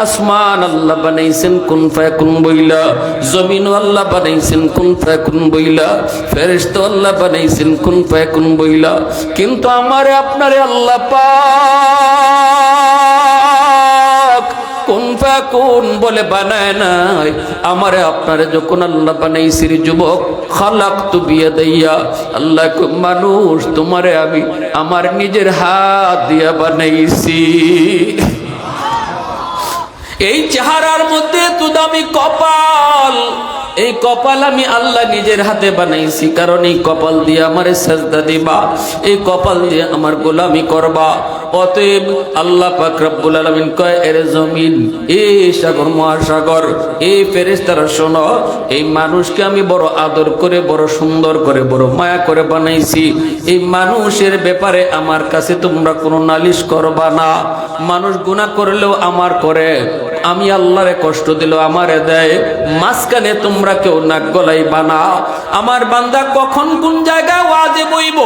আসমান আল্লাহ বানাইছেন কুন ফায়াকুন বইলা, জমিন আল্লাহ বানাইছেন কুন ফায়াকুন বইলা, ফেরেশতা আল্লাহ বানাইছেন কুন ফায়াকুন বইলা। কিন্তু আমারে আপনারে আল্লাহ পাক কুন ফায়াকুন বলে বানায় নাই। আমারে আপনারে যখন আল্লাহ বানাইছির যুবক, খালাকতু বিয়াদাইয়া, আল্লাহ মানুষ তোমারে আমি আমার নিজের হাত দিয়া বানাইছি। এই চেহারার মধ্যে তো দামি কপাল, এই কপাল আমি আল্লাহ নিজের হাতে বানাইছি, কারণ এই কপাল দিয়ে আমারে সাজদা দিবা, এই কপাল দিয়ে আমার গোলামি করবা। অতএব আল্লাহ পাক রব্বুল আলামিন কয়, এর জমিন, এই সাগর মহাসাগর, এই ফেরেশতারা শোনো, এই মানুষকে আমি বড় আদর করে, বড় সুন্দর করে, বড় মায়া করে বানাইছি। এই মানুষের ব্যাপারে আমার কাছে তোমরা কোনো নালিশ করবা না। মানুষ গুনাহ করলেও আমার করে, আমি আল্লাহরে কষ্ট দিল আমারে দেয়, মাঝখানে তোমরা কেউ নাক গলাইবা না। আমার বান্দা কখন কোন জায়গায় ওয়াজে বইব,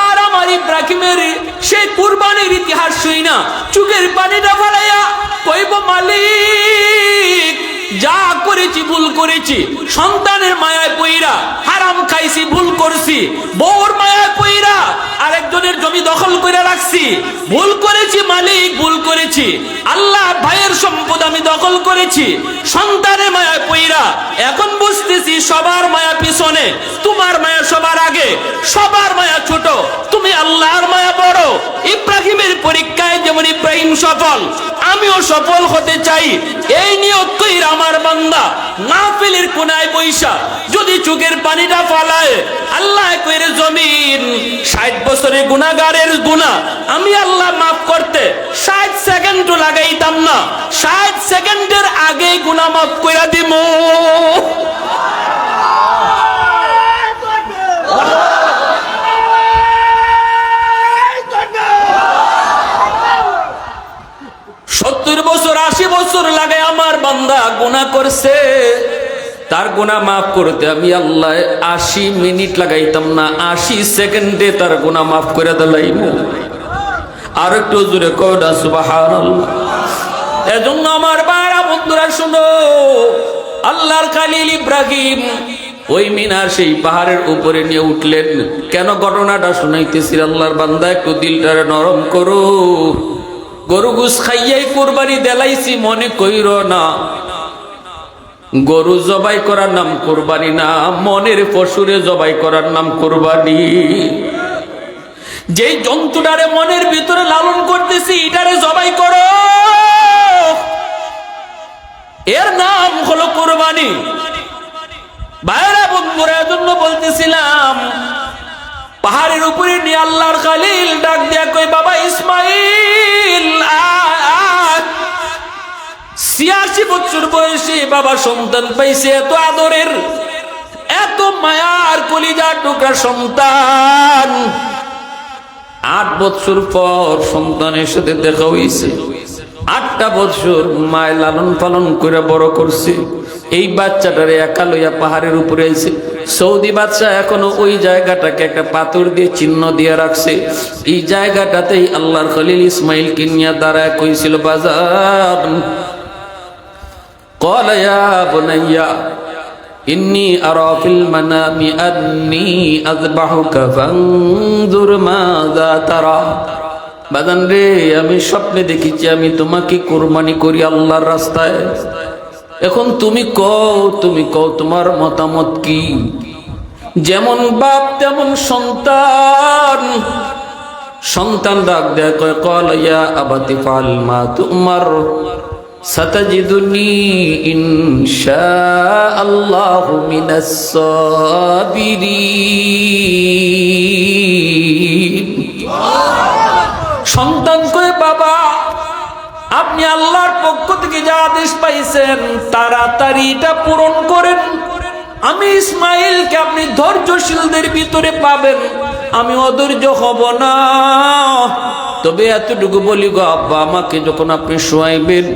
আর আমার ইব্রাহিমের সেই কুরবানির ইতিহাস শুই না চোখের পানিটা ফেলাইয়া কইব, মালিক যা করেছি ভুল করেছি, সন্তানের মায়ায় পইরা হারাম খাইছি, ভুল করছি, বউর মায়ায় পইরা আরেকজনের জমি দখল করে রাখছি, ভুল করেছি মালিক, ভুল করেছি। আল্লাহ ভাইয়ের সম্পদ আমি দখল করেছি, সন্তানের মায়ায় পইরা এখন বুঝতেছি সবার মায়া পিছনে, তোমার মায়া সবার আগে, সবার মায়া ছোট, তুমি আল্লাহর মায়া বড়। ইব্রাহিমের পরীক্ষায় যেমন ইব্রাহিম সফল, আমিও সফল হতে চাই। এই নিয়ত কইরা আমার বান্দা নাফিলের কোনায় বৈশা যদি চোখের পানিটা ফালায়, আল্লাহ কইরে জমিন 60 বছরের গুনাহগারের গুনাহ আমি আল্লাহ মাফ করতে 60 সেকেন্ডও লাগাইতাম না, 60 সেকেন্ডের আগেই গুনাহ মাফ কইরা দিমু। বছর 80 বছর লাগে আমার বান্দা গুনাহ করছে, তার গুনাহ মাফ করতে আমি আল্লাহ 80 মিনিট লাগাইতাম না, 80 সেকেন্ডে তার গুনাহ মাফ করে দিলাম। আর একটু জোরে কওনা সুবহানাল্লাহ। এজন্য আমার ভাইরা বন্ধুরা শুনো, আল্লাহর খলিল ইব্রাহিম ওই মিনার সেই পাহাড়ের উপরে নিয়ে উঠলেন। কেন ঘটনাটা শুনাইতেছি, আল্লাহর বান্দা একটু দিলটারে নরম করো। গরু গুস খাইয়াই কুরবানি দেলাইছি মনে কইর না, গরু জবাই করার নাম কুরবানি না, মনের পশুরে জবাই করার নাম কুরবানি। যেই জন্তুটারে মনের ভিতরে লালন করতেছি এটারে জবাই করো, এর নাম হলো কুরবানি। ভাইরা বন্ধুরা, এজন্য বলতেছিলাম, পাহাড়ের উপরে নিয়ে আল্লাহর খলিল ডাক দিয়া কই, বাবা ইসমাইল 86 বছর বয়সে বাবা সন্তান পাইছে, এত আদরের, এত মায়ার কলিজার টুকরা সন্তান। 8 বছর পর সন্তানের সাথে দেখা হইছে, 8টা বছর মায় লালন পালন করে বড় করছে। এই বাচ্চাটারে একা লইয়া পাহাড়ের উপরে আইছে। সৌদি বাদশা এখনো ওই জায়গাটাকে একটা পাথর দিয়ে চিহ্ন দিয়ে রাখছে। এই জায়গাটাতেই আল্লাহর খলিল ইসমাইল কিনিয়া দাঁড়ায় কইছিল, বাজার قال يا بني إني أرى في المنام أني أذبحك فانظر ماذا ترى। বাজান রে, আমি স্বপ্নে দেখেছি আমি তোমাকে কুরবানি করি আল্লাহর রাস্তায়, এখন তুমি কও তোমার মতামত কি। যেমন বাপ তেমন সন্তান, সন্তান ডাক দেয় কয়, قال يا أبت افعل ما تؤمر ستجدني إن شاء الله من الصابرين। সন্তান কয়, বাবা আপনি আল্লাহর পক্ষ থেকে যা আদেশ পাইছেন তাড়াতাড়ি এটা পূরণ করেন। আমি ইসমাইলকে আপনি ধৈর্যশীলদের ভিতরে পাবেন, আমি অধৈর্য হব না। তবে এতটুকু বলি গো আব্বা, আমাকে যখন আপনি শোয়াইবেন,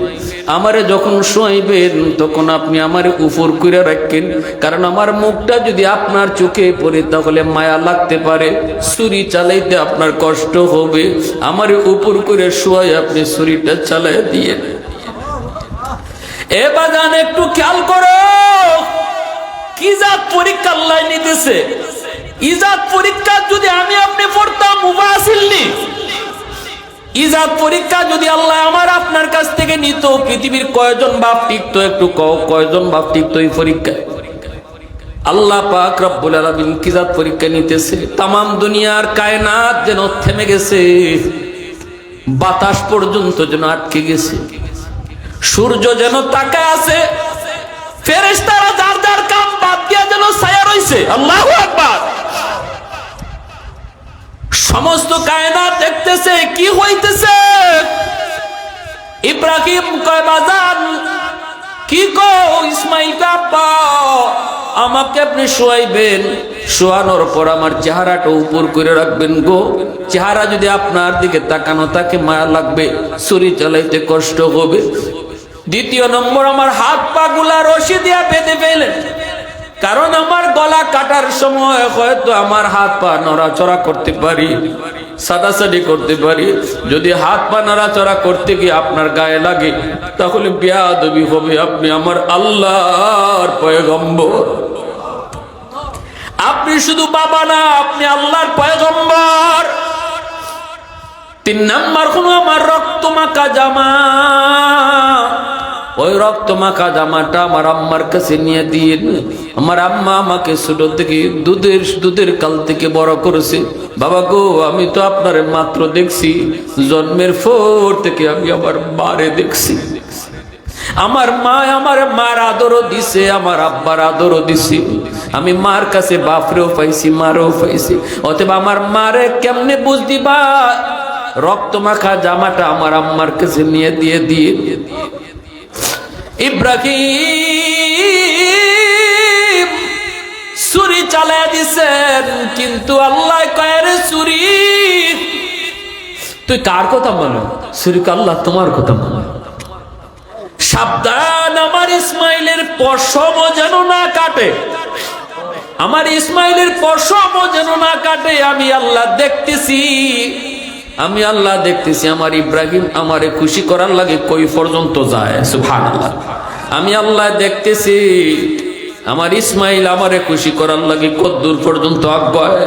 আমারে যখন শোয়াইবেন তখন আপনি আমারে উপর করে রাখেন, কারণ আমার মুখটা যদি আপনার চোখে পড়ে তাহলে মায়া লাগতে পারে, ছুরি চালাইতে আপনার কষ্ট হবে। আমারে উপর করে শোয়াই আপনি ছুরিটা চালাই দিয়ে। এ বাজান একটু খেয়াল করো, কি জাত পরীক্ষা আল্লাহ নিতেছে। ইজাত পরীক্ষা যদি আমি আপনি পড়তাম মুবাসিল্লি, ইজাত পরীক্ষা যদি আল্লাহ আমার আপনার কাছ থেকে নিত, পৃথিবীর কয়জন বাপ টিকতো? একটু কও, কয়জন বাপ টিকতো এই পরীক্ষায়? আল্লাহ পাক রব্বুল আলামিন কি জাত পরীক্ষা নিতেছে। তামাম দুনিয়ার কায়নাত যেন থেমে গেছে, বাতাস পর্যন্ত যেন আটকে গেছে, সূর্য যেন তাকায় আছে, ফেরেশতারা যার যার কাম বাদ দিয়া যেন ছায়া রইছে। আল্লাহু আকবার। সমস্ত কায়নাত দেখতেছে কি হইতেছে। ইব্রাহিম কয় বাজান কি কো ইসমাইল বাবা, আমাকে আপনি শোয়াইবেন, শোয়ানোর পর আমার চেহারাটা উপর করে রাখবেন গো। চেহারা যদি আপনার দিকে তাকানো তাকে মায়া লাগবে, ছুরি চালাইতে কষ্ট হবে। দ্বিতীয় নম্বর, আমার হাত পা গুলা রশি দিয়া বেঁধে ফেলেন, কারণ আমার গলা কাটার সময় হয়তো আমার হাত পা নড়াচড়া করতে পারি, সাদাসাদি করতে পারি। যদি হাত পা নড়াচড়া করতে গিয়ে আপনার গায়ে লাগে তাহলে বেয়াদবি হবে। আপনি আমার আল্লাহর পয়গম্বর, আপনি শুধু বাবা না, আপনি আল্লাহর পয়গম্বর। 3 নাম্বার হলো আমার রক্ত মাখা জামা। ওই রক্ত মাখা জামাটা আমার আম্মার কাছে নিয়ে দিন। আমার আম্মা আমাকে ছোট থেকে দুধের কাল থেকে বড় করেছে। বাবা গো, আমি তো আপনার মাত্র দেখছি, জন্মের পর থেকে আমি আমার মারে দেখছি। আমার মা আমার মার আদরও দিছে, আমার আব্বার আদরও দিছি। আমি মার কাছে বাপরেও পাইছি, মারেও পাইছি। অতএব আমার মারে কেমনে বুঝ দিবা? রক্ত মাখা জামাটা আমার আম্মার কাছে নিয়ে দিয়ে ইব্রাহিম ছুরি চালায় দিছেন, কিন্তু আল্লাহ কয় রে ছুরি তুই কার কথা বলো? ছুরি আল্লাহ তোমার কথা বলো। সাবধান, আমার ইসমাইলের পশম যেন না কাটে, আমার ইসমাইলের পশম যেন না কাটে। আমি আল্লাহ দেখতেছি, আমি আল্লাহ দেখতেছি। আমার ইব্রাহিম আমারে খুশি করার লাগে কই পর্যন্ত যায়। সুবহানাল্লাহ। আমি আল্লাহ দেখতেছি, আমার ইসমাইল আমারে খুশি করার লাগে কদ্দূর পর্যন্ত আগায়।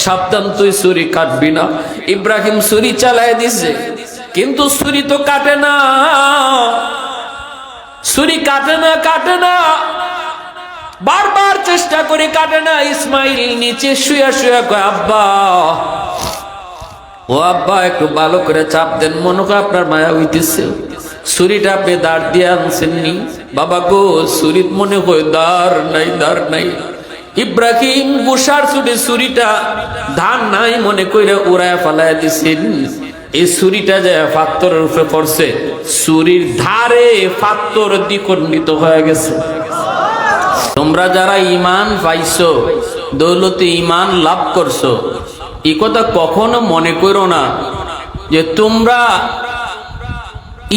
সাবধান, তুই ছুরি কাটবি না। ইব্রাহিম ছুরি চালায় দিছে, কিন্তু ছুরি তো কাটে না, ছুরি কাটে না। বারবার চেষ্টা করে কাটে না। ইসমাইল নিচে শুয়া কয় আব্বা, ও আব্বা একটু ভালো করে চাপ দেন, মনে করে আপনার মায়া হইতেছে। ছুরিটা আপনি দাঁড় দিয়ে আনছেননি। বাবা গো, ছুরির মনে হয় দাঁড় নাই। ইব্রাহিম গুসার ছুরিটা ধান নাই মনে করে উড়ায় ফালায় দিছেন। এই ছুরিটা যে পাথরের উপরে পড়ছে, ছুরির ধারে পাথর দ্বিখণ্ডিত হয়ে গেছে। তোমরা যারা ঈমান পাইছো, দৌলতে ঈমান লাভ করছো, এই কথা কখনো মনে করো না যে তোমরা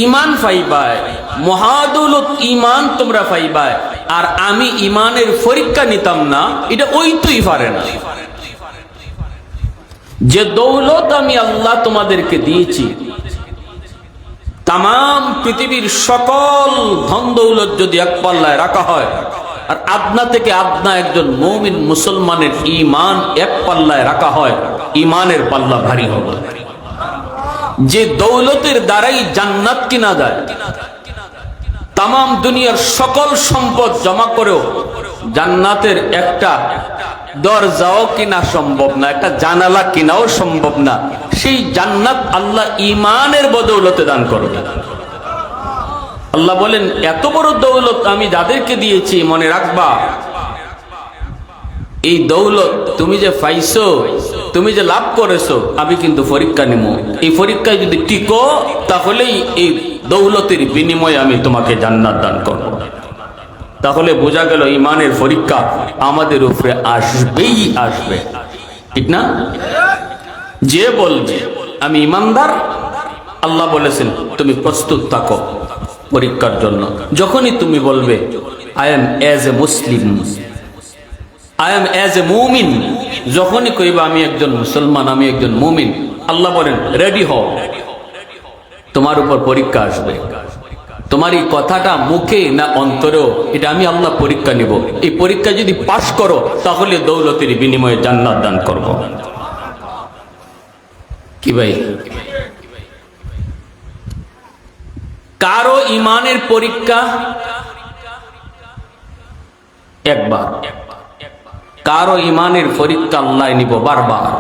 ঈমান পাইবাই, মহাদৌলত ঈমান তোমরা পাইবাই, আর আমি ঈমানের পরীক্ষা নিতাম না, এটা ওইতেই পারে না। যে দৌলত আমি আল্লাহ তোমাদেরকে দিয়েছি, তামাম পৃথিবীর সকল ধন দৌলত যদি এক পাল্লায় রাখা হয়, আর আপনা থেকে আপনা একজন মুমিন মুসলমানের ঈমান এক পাল্লায় রাখা হয়, ঈমানের পাল্লা ভারী হবে। যে দৌলতের দ্বারাই জান্নাত কিনা যায়, তামাম দুনিয়ার সকল সম্পদ জমা করেও জান্নাতের একটা দরজাও কিনা সম্ভব না, একটা জানালা কিনাও সম্ভব না। সেই জান্নাত আল্লাহ ঈমানের বদৌলতে দান করবে। আল্লাহ বলেন, এত বড় দৌলত আমি যাদেরকে দিয়েছি, মনে রাখবা এই দৌলত তুমি যে পাইছো, তুমি যে লাভ করেছো, আমি কিন্তু পরীক্ষা নিব। এই পরীক্ষায় যদি টিকো, তাহলেই এই দৌলতের বিনিময়ে আমি তোমাকে জান্নাত দান করব। তাহলে বোঝা গেল ঈমানের পরীক্ষা আমাদের উপরে আসবেই আসবে, ঠিক না? যে বলবে আমি ঈমানদার, আল্লাহ বলেছেন তুমি প্রস্তুত থাকো পরীক্ষার জন্য। যখনই তুমি বলবে I am as a Muslim, I am as a মুমিন, যখনই কইবা আমি একজন মুসলমান, আমি একজন মুমিন, আল্লাহ বলেন রেডি হও, তোমার উপর পরীক্ষা আসবে। তোমার এই কথাটা মুখে না অন্তরেও, এটা আমি আল্লাহ পরীক্ষা নিব। এই পরীক্ষা যদি পাশ করো তাহলে দৌলতের বিনিময়ে জান্নাত দান করব। কি ভাই, কারো ইমানের পরীক্ষা একবার, কারো ইমানের পরীক্ষা আল্লাহ নিব বারবার।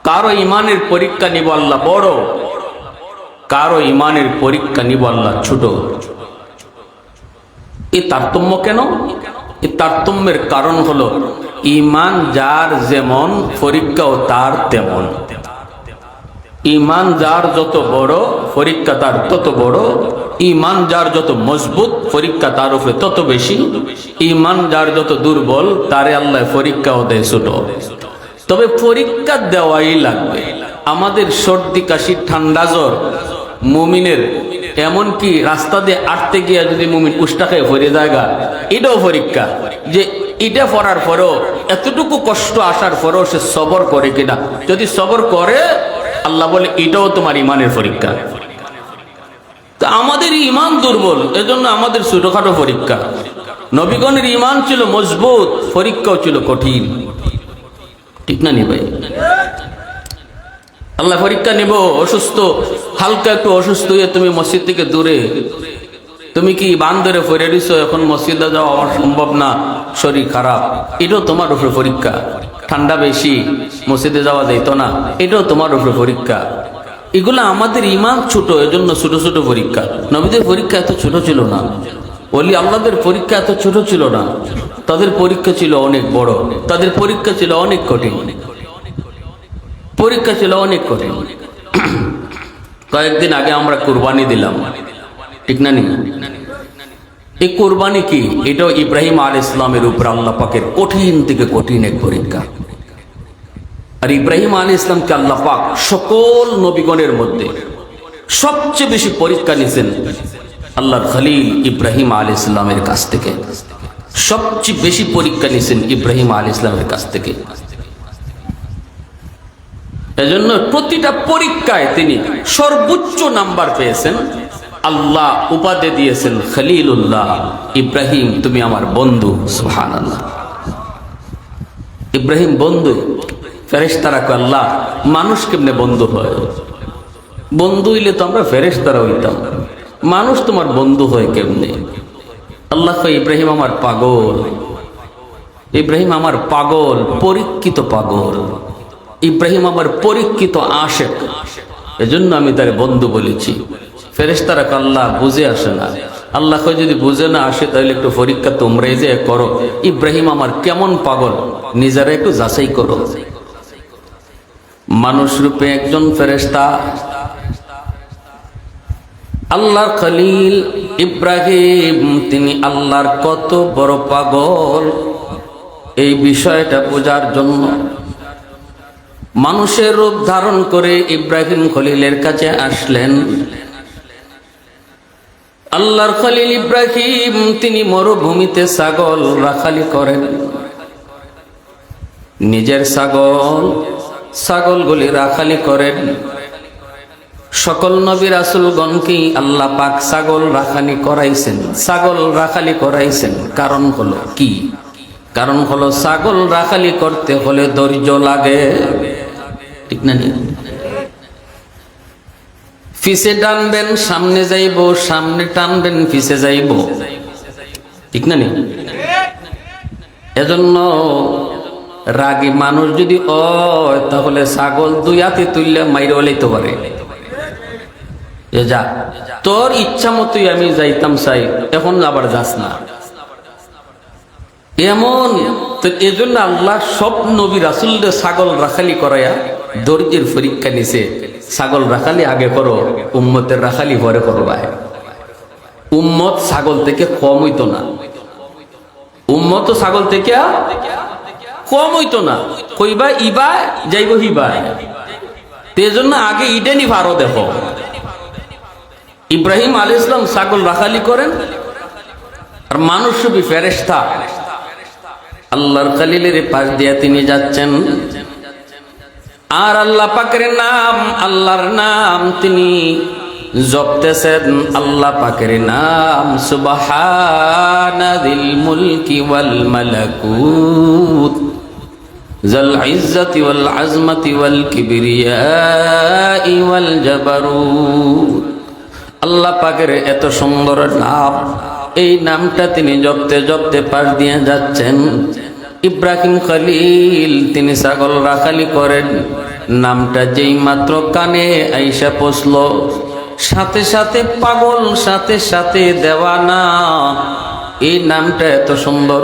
কারো ইমানের পরীক্ষা নিব আল্লাহ বড়, কারো ইমানের পরীক্ষা নিব আল্লাহ ছোট। এই তারতম্য কেন? এই তারতম্যের কারণ হলো ইমান যার যেমন পরীক্ষাও তার তেমন। ইমান যার যত বড় পরীক্ষা তার তত বড়, ইমান যার যত মজবুত পরীক্ষা তার উপরে তত বেশি, ইমান যার যত দুর্বল তারে আল্লাহ পরীক্ষাও দেয় ছোট। তবে পরীক্ষা দেওয়াই লাগবে। আমাদের সর্দি কাশি ঠান্ডা জ্বর মুমিনের, এমনকি রাস্তা দিয়ে আটতে গিয়া যদি মুমিন উষ্টা খেয়ে ভরে জায়গা, এটাও পরীক্ষা যে এটা পড়ার পরেও এতটুকু কষ্ট আসার পরেও সে সবর করে কিনা। যদি সবর করে আল্লাহ বলে এটাও তোমার ইমানের পরীক্ষা। তা আমাদের ইমান দুর্বল, এজন্য আমাদের ছোটখাটো পরীক্ষা। নবীগণের ইমান ছিল মজবুত, পরীক্ষাও ছিল কঠিন। ঠিক না নি ভাই? আল্লাহ পরীক্ষা নিব। অসুস্থ, হালকা একটু অসুস্থ হয়ে তুমি মসজিদ থেকে দূরে, তুমি কি বান ধরে ফিরে দিছো, এখন মসজিদে যাওয়া আমার সম্ভব না, শরীর খারাপ, এটাও তোমার উপরে পরীক্ষা। ঠান্ডা বেশি, মসজিদে যাওয়া যাইত না, এটাও তোমার উপরে পরীক্ষা। এগুলো আমাদের ইমান ছোট, এজন্য ছোট ছোট পরীক্ষা। নবীদের পরীক্ষা এত ছোট ছিল না, ওলি আল্লাহদের পরীক্ষা এত ছোট ছিল না। তাদের পরীক্ষা ছিল অনেক বড়, তাদের পরীক্ষা ছিল অনেক কঠিন, পরীক্ষা ছিল অনেক কঠিন। কয়েকদিন আগে আমরা কুরবানি দিলাম, ঠিক না নি? এই কুরবানি কি? এটাও ইব্রাহিম আলাইহিস সালামের উপর আল্লাহ পাকের কঠিন থেকে কঠিন এক পরীক্ষা। আর ইব্রাহিম আলাইহিস সালামকে আল্লাহ পাক সকল নবীগণের মধ্যে সবচেয়ে বেশি পরীক্ষা নিয়েছেন আল্লাহর খলিল ইব্রাহিম আলাইহিস সালামের কাছ থেকে। সবচেয়ে বেশি পরীক্ষা নিয়েছেন ইব্রাহিম আলাইহিস সালামের কাছ থেকে। এজন্য প্রতিটা পরীক্ষায় তিনি সর্বোচ্চ নাম্বার পেয়েছেন। আল্লাহ উপাধি দিয়েছেন খলিলুল্লাহ, ইব্রাহিম তুমি আমার বন্ধু। সুবহানাল্লাহ, ইব্রাহিম বন্ধু। ফেরেশতারা কয় আল্লাহ মানুষ কেমনে বন্ধু হয়? বন্ধু হইলে তো আমরা ফেরেশতারা হইতাম, মানুষ তোমার বন্ধু হয় কেমনে? আল্লাহ কয় ইব্রাহিম আমার পাগল, ইব্রাহিম আমার পাগল, পরীক্ষিত পাগল, ইব্রাহিম আমার পরীক্ষিত আশেক, এজন্য আমি তার বন্ধু বলেছি। ফেরেশতারা আল্লাহ বুঝে আসে না। আল্লাহ কয় যদি বুঝে না আসে তাহলে একটু পরীক্ষা তোমরাই যে করো, ইব্রাহিম আমার কেমন পাগল নিজেরা একটু যাচাই করো। মানুষ রূপে একজন ফেরেশতা, আল্লাহর খলিল ইব্রাহিম, তিনি আল্লাহর কত বড় পাগল এই বিষয়টা বোঝার জন্য মানুষের রূপ ধারণ করে ইব্রাহিম খলিলের কাছে আসলেন। আল্লাহর খলিল ইব্রাহিম তিনি মরুভূমিতে ছাগল রাখালি করেন। নিজের ছাগলগুলি রাখালি করেন। সকল নবী রাসূলগণকে আল্লাহ পাক ছাগল রাখালি করাইছেন, ছাগল রাখালি করাইছেন। কারণ হলো কি? কারণ হলো ছাগল রাখালি করতে হলে ধৈর্য লাগে, ঠিক না? পিছে টানবেন সামনে যাইব, সামনে টানবেন পিছে যাইব, ঠিক না? এজন্য রাগী মানুষ যদি হয় তাহলে ছাগল দুই হাতে তুললে মাইরে লাইতে পারে। যা তোর ইচ্ছা মতোই আমি যাইতাম চাই, এখন আবার যাস না, এমন। তো এজন্য আল্লাহ সব নবী রাসূলদের ছাগল রাখালি করায়া ধৈর্যের পরীক্ষা নিছে। ছাগল রাখালি আগে করো, উম্মতের রাখালি পরে করবা। উম্মত ছাগল থেকে কম হইতো না, উম্মত ছাগল থেকে কম হইতো না। কইবা ইবা যাইব হিবা, এজন্য আগে ইডেনি ভারো দেখো। ইব্রাহিম আলাইহিস সালাম ছাগল রাখালি করেন, আর মানুষ সবই ফেরেশতা। আল্লাহর খলিলের পাশ দিয়ে তিনি যাচ্ছেন, আর আল্লাহ পাকের নাম, আল্লাহর নাম তিনি জপতেছেন আল্লাহ পাকের নাম, সুবহানাদিল মুলকি ওয়াল মালাকুত যাল ইজ্জতি ওয়াল আজমতি ওয়াল কিবরিয়াই ওয়াল জাবারুত। আল্লাহ পাকের এত সুন্দর নাম, এই নামটা তিনি জপতে জপতে পাশ দিয়ে যাচ্ছেন। ইব্রাহিম খলিল তিনি ছাগল রাখালি করেন, নামটা যেই মাত্র কানে আইসা পৌঁছল, সাথে সাথে পাগল, সাথে সাথে দেওয়ানা। এই নামটা এত সুন্দর,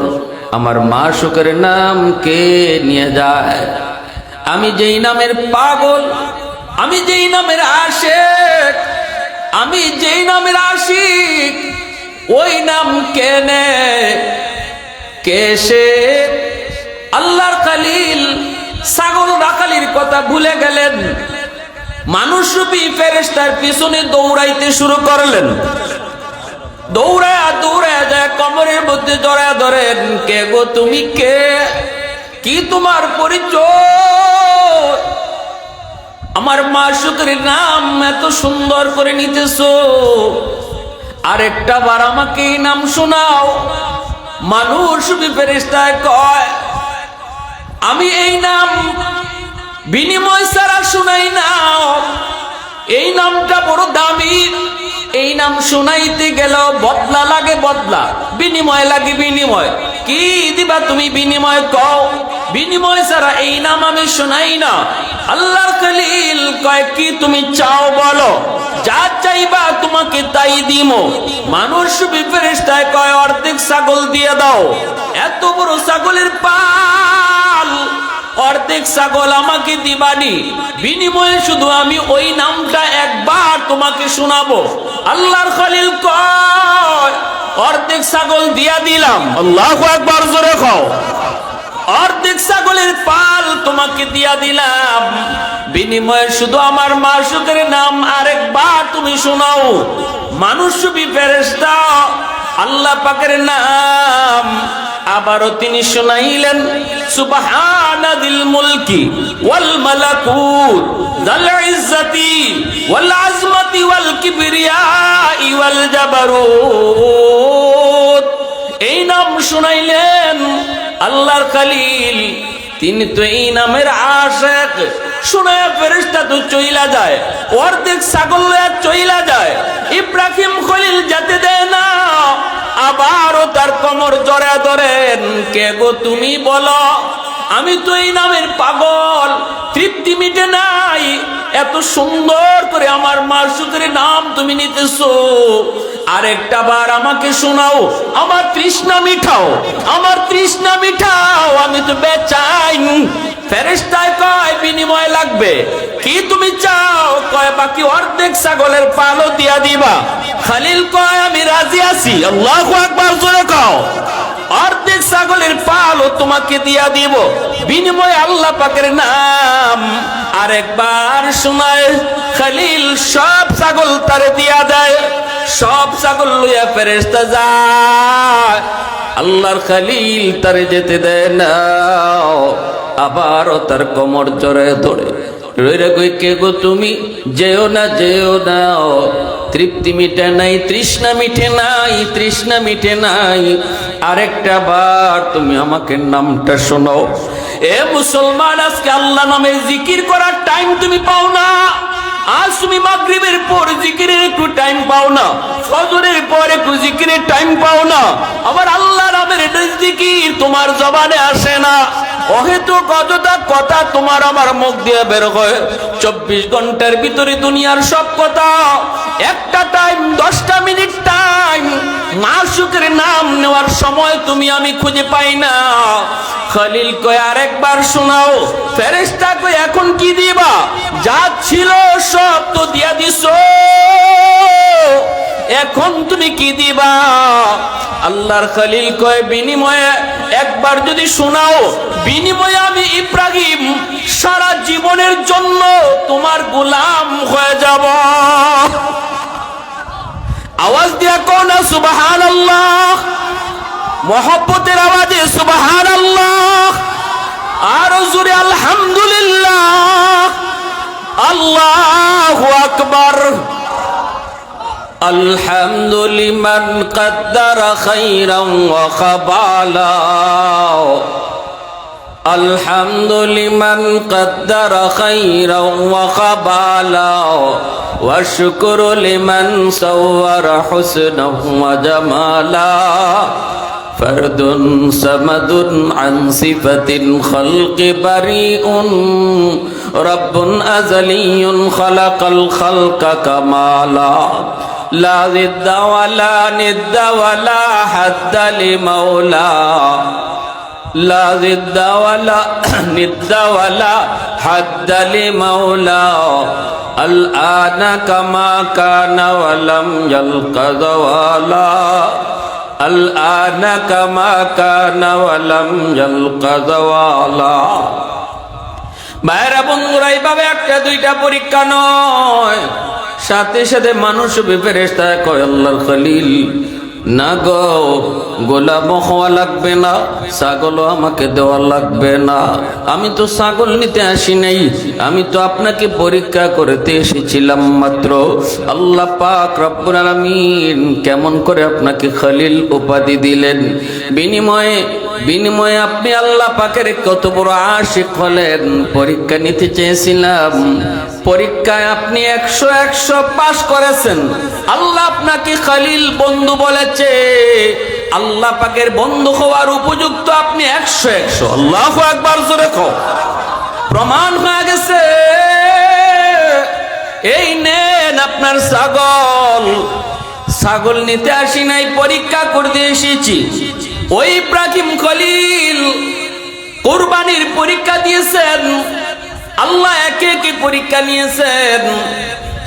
আমার মাশউকের নাম কে নিয়ে যায়? আমি যেই নামের পাগল, আমি যেই নামের আশিক, আমি যেই নামের আশিক, ওই নাম কেনে কেসে? আল্লাহর খলিল ছাগল রাখালির কথা ভুলে গেলেন, মানুষরূপী ফেরেশতার পিছনে দৌড়াইতে শুরু করলেন। দৌড়ায়া দৌড়ায়া যায় কবরের মধ্যে জড়ায়া ধরেন, কে গো তুমি কে? কি তোমার পরিচয়? আমার মাশউকের নাম এত সুন্দর করে নিতেছো, আরেকটা বার আমাকে এই নাম শোনাও। মানুষরূপী ফেরেশতায় কয়, আমি এই নাম বিনিময় ছাড়া শুনাই না, এই নামটা বড় দামি, এই নাম শুনাইতে গেল বদলা লাগে, বদলা, বিনিময় লাগে বিনিময়। কি দিবা তুমি বিনিময় কও? বিনিময় ছাড়া এই নাম আমি শুনাই না। আল্লাহর খলিল কয়, কি তুমি চাও বলো, যা চাইবা তোমাকে তাই দিমো। মানুষ ফেরেশতায় কয়, অর্ধেক ছাগল দিয়ে দাও। এত বড় ছাগলের পাল, অর্ধেক ছাগল আমাকে দিবানি, বিনিময়ে শুধু আমি ওই নামটা একবার তোমাকে শোনাবো। আল্লাহর খলিল কয়, অর্ধেক ছাগল দিয়া দিলাম। আল্লাহু আকবার, জোরে কও। অর্ধেক ছাগলের পাল তোমাকে দিয়া দিলাম, বিনিময়ে শুধু আমার মাশউকের নাম আরেকবার তুমি শোনাও। মানুষরূপী ফেরেশতা আল্লাহ পাকের নাম আবারও তিনি শুনাইলেন, সুবহানাদিল মুলকি ওয়াল মালাকুত যাল ইজ্জতি ওয়াল আজমতি ওয়াল কিবরিয়াই ওয়াল জাবারুত। এই নাম শুনাইলেন আল্লাহর খলিল, তিনি তো এই নামের আশিক। শুনায় ফেরেশতা তো চইলা যায়, অর্ধেক ছাগল লইয়া চইলা যায়। ইব্রাহিম খলিল যেতে দেয় না, আবারও তার কোমর জড়ায় ধরেন, কে গো তুমি বলো, আমি তো এই নামের পাগল, তৃপ্তি মিটে নাই। এত সুন্দর করে আমার মাশউকের নাম তুমি নিতেছো, আরেকটা বার আমাকে শোনাও, আমার তৃষ্ণা মিঠাও, আমার তৃষ্ণা মিঠাও, আমি তো বেচাই। ফেরেশতায় কয়, বিনিময় লাগবে, কি তুমি চাও? কয়, বাকি অর্ধেক ছাগলের পালও দিয়া দিবা। খলিল কয়, আমি রাজি আছি। আল্লাহু আকবার, জোরে কও। অর্ধেক ছাগলের পালও তোমাকে দিয়া দিব, বিনিময়ে আল্লাহ পাকের নাম আরেকবার শোনায়। খলিল সব ছাগল তারে দিয়া দেয়, সব ছাগল লইয়া ফেরেশতা যায়। আল্লাহর খলিল তারে যেতে দেয় না, আবারও তার কোমর জড়ায় ধরে রইরে কই, কে গো তুমি, যেও না যেও না, তৃপ্তি মিটে নাই, তৃষ্ণা মিটে নাই, তৃষ্ণা মিটে নাই, আরেকটা বার তুমি আমাকে নামটা শোনাও। এ মুসলমান, আজকে আল্লাহ নামে জিকির করার টাইম তুমি পাও না। আজ তুমি মাগরিবের পর জিকিরের একটু টাইম পাও না, ফজরের পর একটু জিকিরের টাইম পাও না, আবার আল্লাহ নামের জিকির তোমার জবানে আসে না। অহেতুক অযথা কথা তোমার আমার মুখ দিয়ে বের হয়। 24 ঘন্টার ভিতরে দুনিয়ার সব কথা, একটা টাইম 10টা মিনিট টাইম মাশউকের নাম নেওয়ার সময় তুমি আমি খুঁজে পাই না। খলিল কয়, আরেকবার শোনাও। ফেরেশতা কয়, এখন কি দিবা? যা ছিল সব তো দিয়া দিছো, এখন তুমি কি দিবা? আল্লাহর খলিল কয়, বিনিময়ে একবার যদি শোনাও, বিনিময়ে আমি ইব্রাহিম সারা জীবনের জন্য তোমার গোলাম হয়ে যাব। আওয়াজ দিয়া কও না সুবহানাল্লাহ, মোহব্বতের আওয়াজে সুবহানাল্লাহ, আরো জোরে আলহামদুলিল্লাহ, আল্লাহু আকবার। الحمد لمن قدر خيرا وقبالا الحمد لمن قدر خيرا وقبالا والشكر لمن صور حسنا وجمالا فرد صمد عن صفة الخلق بريء رب أزلي خلق الخلق كمالا لا ضد ولا ند ولا حد لمولا لا ضد ولا ند ولا حد لمولا الآن كما كان ولم يلق زوالا الآن كما كان ولم يلق زوالا ভাইরা বন্ধুরা, এইভাবে একটা দুইটা পরীক্ষা নয়, সাথে সাথে মানুষ ফেরেশতা কয় আল্লাহর খলিল না গো, গোলাম হওয়া লাগবে না, ছাগলও আমাকে দেওয়া লাগবে না, আমি তো ছাগল নিতে আসি নাই, আমি তো আপনাকে পরীক্ষা করতে এসেছিলাম মাত্র। আল্লাহ পাক রব্বুল আলামিন কেমন করে আপনাকে খলিল উপাধি দিলেন, বিনিময়ে আপনি আল্লাহ পাকের কত বড় আশিক হলেন। পরীক্ষা নিতে চেয়েছিলাম, পরীক্ষায় আপনি 100 পাস করেছেন, আল্লাহ আপনাকে খলিল বন্ধু বলেছে, আল্লাহ পাকের বন্ধু হওয়ার উপযুক্ত আপনি 100 আল্লাহু আকবার জোরে কও, প্রমাণ হয়ে গেছে। এই নেন আপনার ছাগল নিতে আসি নাই, পরীক্ষা করতে এসেছি। ওই ইব্রাহিম খলিল কুরবানির পরীক্ষা দিয়েছেন, আল্লাহ একে একে পরীক্ষা নিয়েছেন।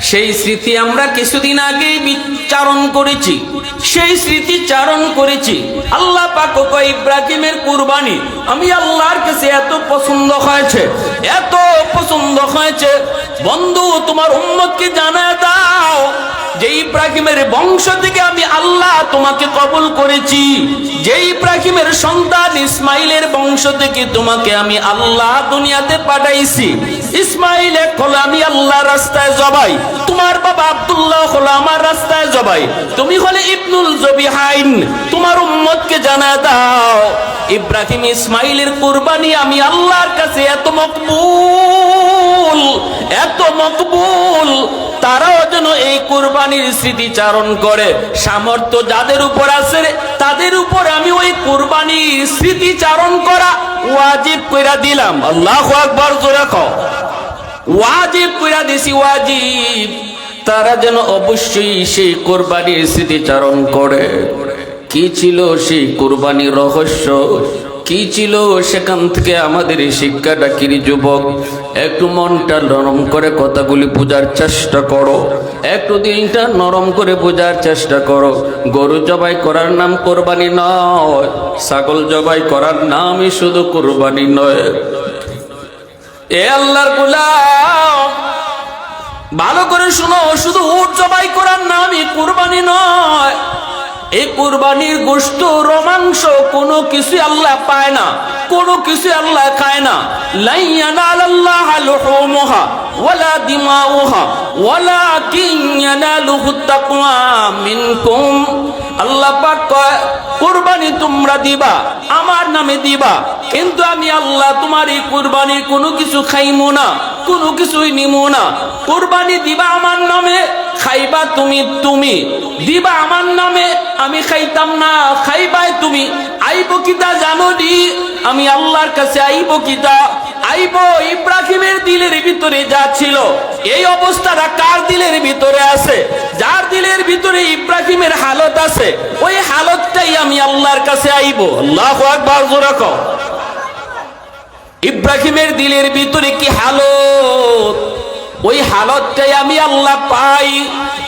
সেই স্মৃতি আমরা কিছুদিন আগেই চারণ করেছি, সেই স্মৃতি চারণ করেছি। আল্লাহ পাক কয় ইব্রাহিমের কুরবানি আমি আল্লাহর কাছে এত পছন্দ হয়েছে, এত পছন্দ হয়েছে, বন্ধু তোমার উম্মতকে জানায় দাও যে ইব্রাহিমের বংশ থেকে আমি আল্লাহ তোমাকে কবুল করেছি, যে ইব্রাহিমের সন্তান ইসমাইলের বংশ থেকে তোমাকে আমি আল্লাহ দুনিয়াতে পাঠাইছি। ইসমাইল এক হলো আমি আল্লাহর রাস্তায় জবাই, তোমার বাবা আব্দুল্লাহ হলো আমার রাস্তায় জবাই, তুমি হলে ইবনুল জবিহাইন। তোমার উম্মতকে জানায় দাও ইব্রাহিম ইসমাইলের কুরবানি আমি আল্লাহর কাছে এত মকবুল, এত মকবুল, তারাও যেন এই কুরবানির স্মৃতিচারণ করে। সামর্থ্য যাদের উপর আছে তাদের উপর আমি ওই কুরবানির স্মৃতিচারণ করা ওয়াজিব কইরা দিলাম। আল্লাহু আকবার জোরে কও, ওয়াজিব কইরা দিছি, ওয়াজিব। তারা যেন অবশ্যই সেই কুরবানির স্মৃতিচারণ করে। কি ছিল সেই কুরবানির রহস্য, কি ছিল সেখান থেকে আমাদের এই শিক্ষাটা কি? যুবক, একটু মনটা নরম করে কথাগুলি বোঝার চেষ্টা করো, একটু দিলটা নরম করে বোঝার চেষ্টা করো। গরু জবাই করার নাম কোরবানি নয়, ছাগল জবাই করার নামই শুধু কোরবানি নয়। এ আল্লাহর গোলাম, ভালো করে শুনো, শুধু উট জবাই করার নামই কোরবানি নয়। এই কুরবানির গোশত রোমাংস কোনো কিছু আল্লাহ পায় না, কোনো কিছু আল্লাহ খায় না। লা ইয়ানালাল্লাহু লুহুমুহা ওয়ালা দিমাউহা ওয়ালাকিন ইয়ানালুহু তাকওয়া মিনকুম। আল্লাহ পাক কয় কুরবানি তোমরা দিবা, আমার নামে দিবা, কিন্তু আমি আল্লাহ তোমার এই কুরবানির কোনো কিছু খাইমু না, কোনো কিছুই নিমু না। কুরবানি দিবা আমার নামে, খাইবা তুমি দিবা আমার নামে, আমি খাইতাম না, খাইবাই তুমি। আইব কিতা জানো নি? আমি আল্লাহর কাছে আইব কিতা? আইব ইব্রাহিমের দিলের ভিতরে যা ছিল, এই অবস্থাটা কার দিলের ভিতরে আছে? যার দিলের ভিতরে ইব্রাহিমের হালত আছে, ওই হালতটাই আমি আল্লাহর কাছে আইব। আল্লাহু আকবার জোরে কও। ইব্রাহিমের দিলের ভিতরে কি হালত, ওই হালতটাই আমি আল্লাহ পাই।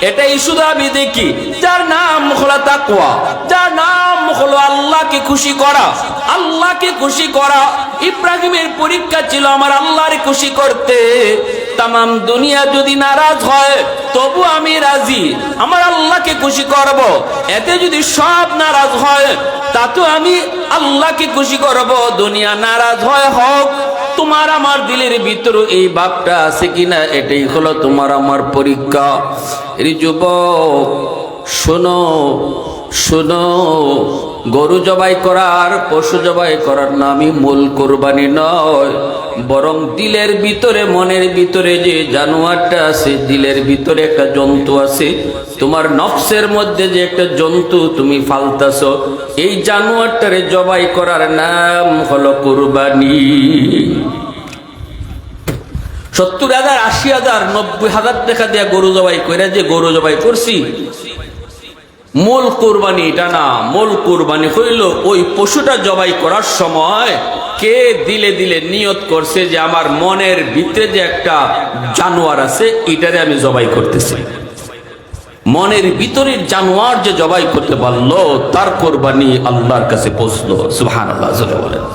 এটাই শুধু আমি দেখি। যার নাম হলো তাকওয়া, যার নাম হলো আল্লাহকে খুশি করা, আল্লাহকে খুশি করা। ইব্রাহিমের পরীক্ষা ছিল আমার আল্লাহরে খুশি করতে। তামাম দুনিয়া যদি নারাজ হয় তবু আমি রাজি, আমার আল্লাহকে খুশি করব। এতে যদি সব নারাজ হয় তাতে আমি আল্লাহকে খুশি করব। দুনিয়া নারাজ হয় হোক, তোমার আমার দিলের ভিতরে এই ভাবটা আছে কিনা, এটাই হলো তোমার আমার পরীক্ষা। এই যুবক শোনো শোনো, গরু জবাই করার পশু জবাই করার নামই মূল কোরবানি নয়, বরং দিলের ভিতরে মনের ভিতরে যে জানোয়ারটা আছে, দিলের ভিতরে একটা জন্তু আছে, তোমার নফসের মধ্যে যে একটা জন্তু তুমি ফালতাছো, এই জানোয়ারটারে জবাই করার নাম হলো কোরবানি। 70,000 80,000 90,000 টাকা দিয়া গরু জবাই করে যে গরু জবাই করছি, মূল কোরবানি এটা না। মূল কোরবানি হইল ওই পশুটা জবাই করার সময় কে দিলে দিলে নিয়ত করছে যে আমার মনের ভিতরে যে একটা জানোয়ার আছে এটারে আমি জবাই করতেছি। মনের ভিতরের জানোয়ার যে জবাই করতে পারলো তার কোরবানি আল্লাহর কাছে পৌঁছলো। সুবহানাল্লাহ বলেন।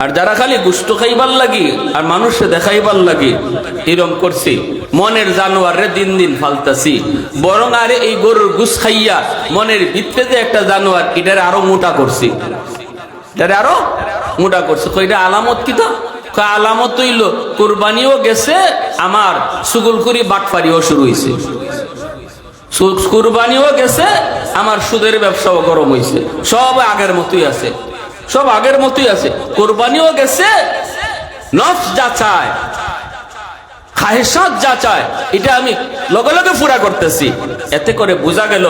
আর যারা খালি গুস্ত খাইবার লাগি আর মানুষে দেখাইবার লাগি এরকম করছি, মনের জানোয়ারে দিন দিন ফালতাছি, বরং আরে এই গরুর গুস খাইয়া মনের ভিতরে যে একটা জানোয়ার এটারে আরো মোটা করছি, এটারে আরো মোটা করছে। এটা আলামত কিতা? আলামত হইল কুরবানিও গেছে, আমার সুগুলকুরি বাটফারিও শুরু হয়েছে। কুরবানিও গেছে, আমার সুদের ব্যবসাও গরম হয়েছে, সব আগের মতোই আছে, সব আগের মতোই আছে। কোরবানিও গেছে, নফস যা চায়, খাহেসাত যা চায়, এটা আমি লগে লগে পুরা করতেছি। এতে করে বোঝা গেল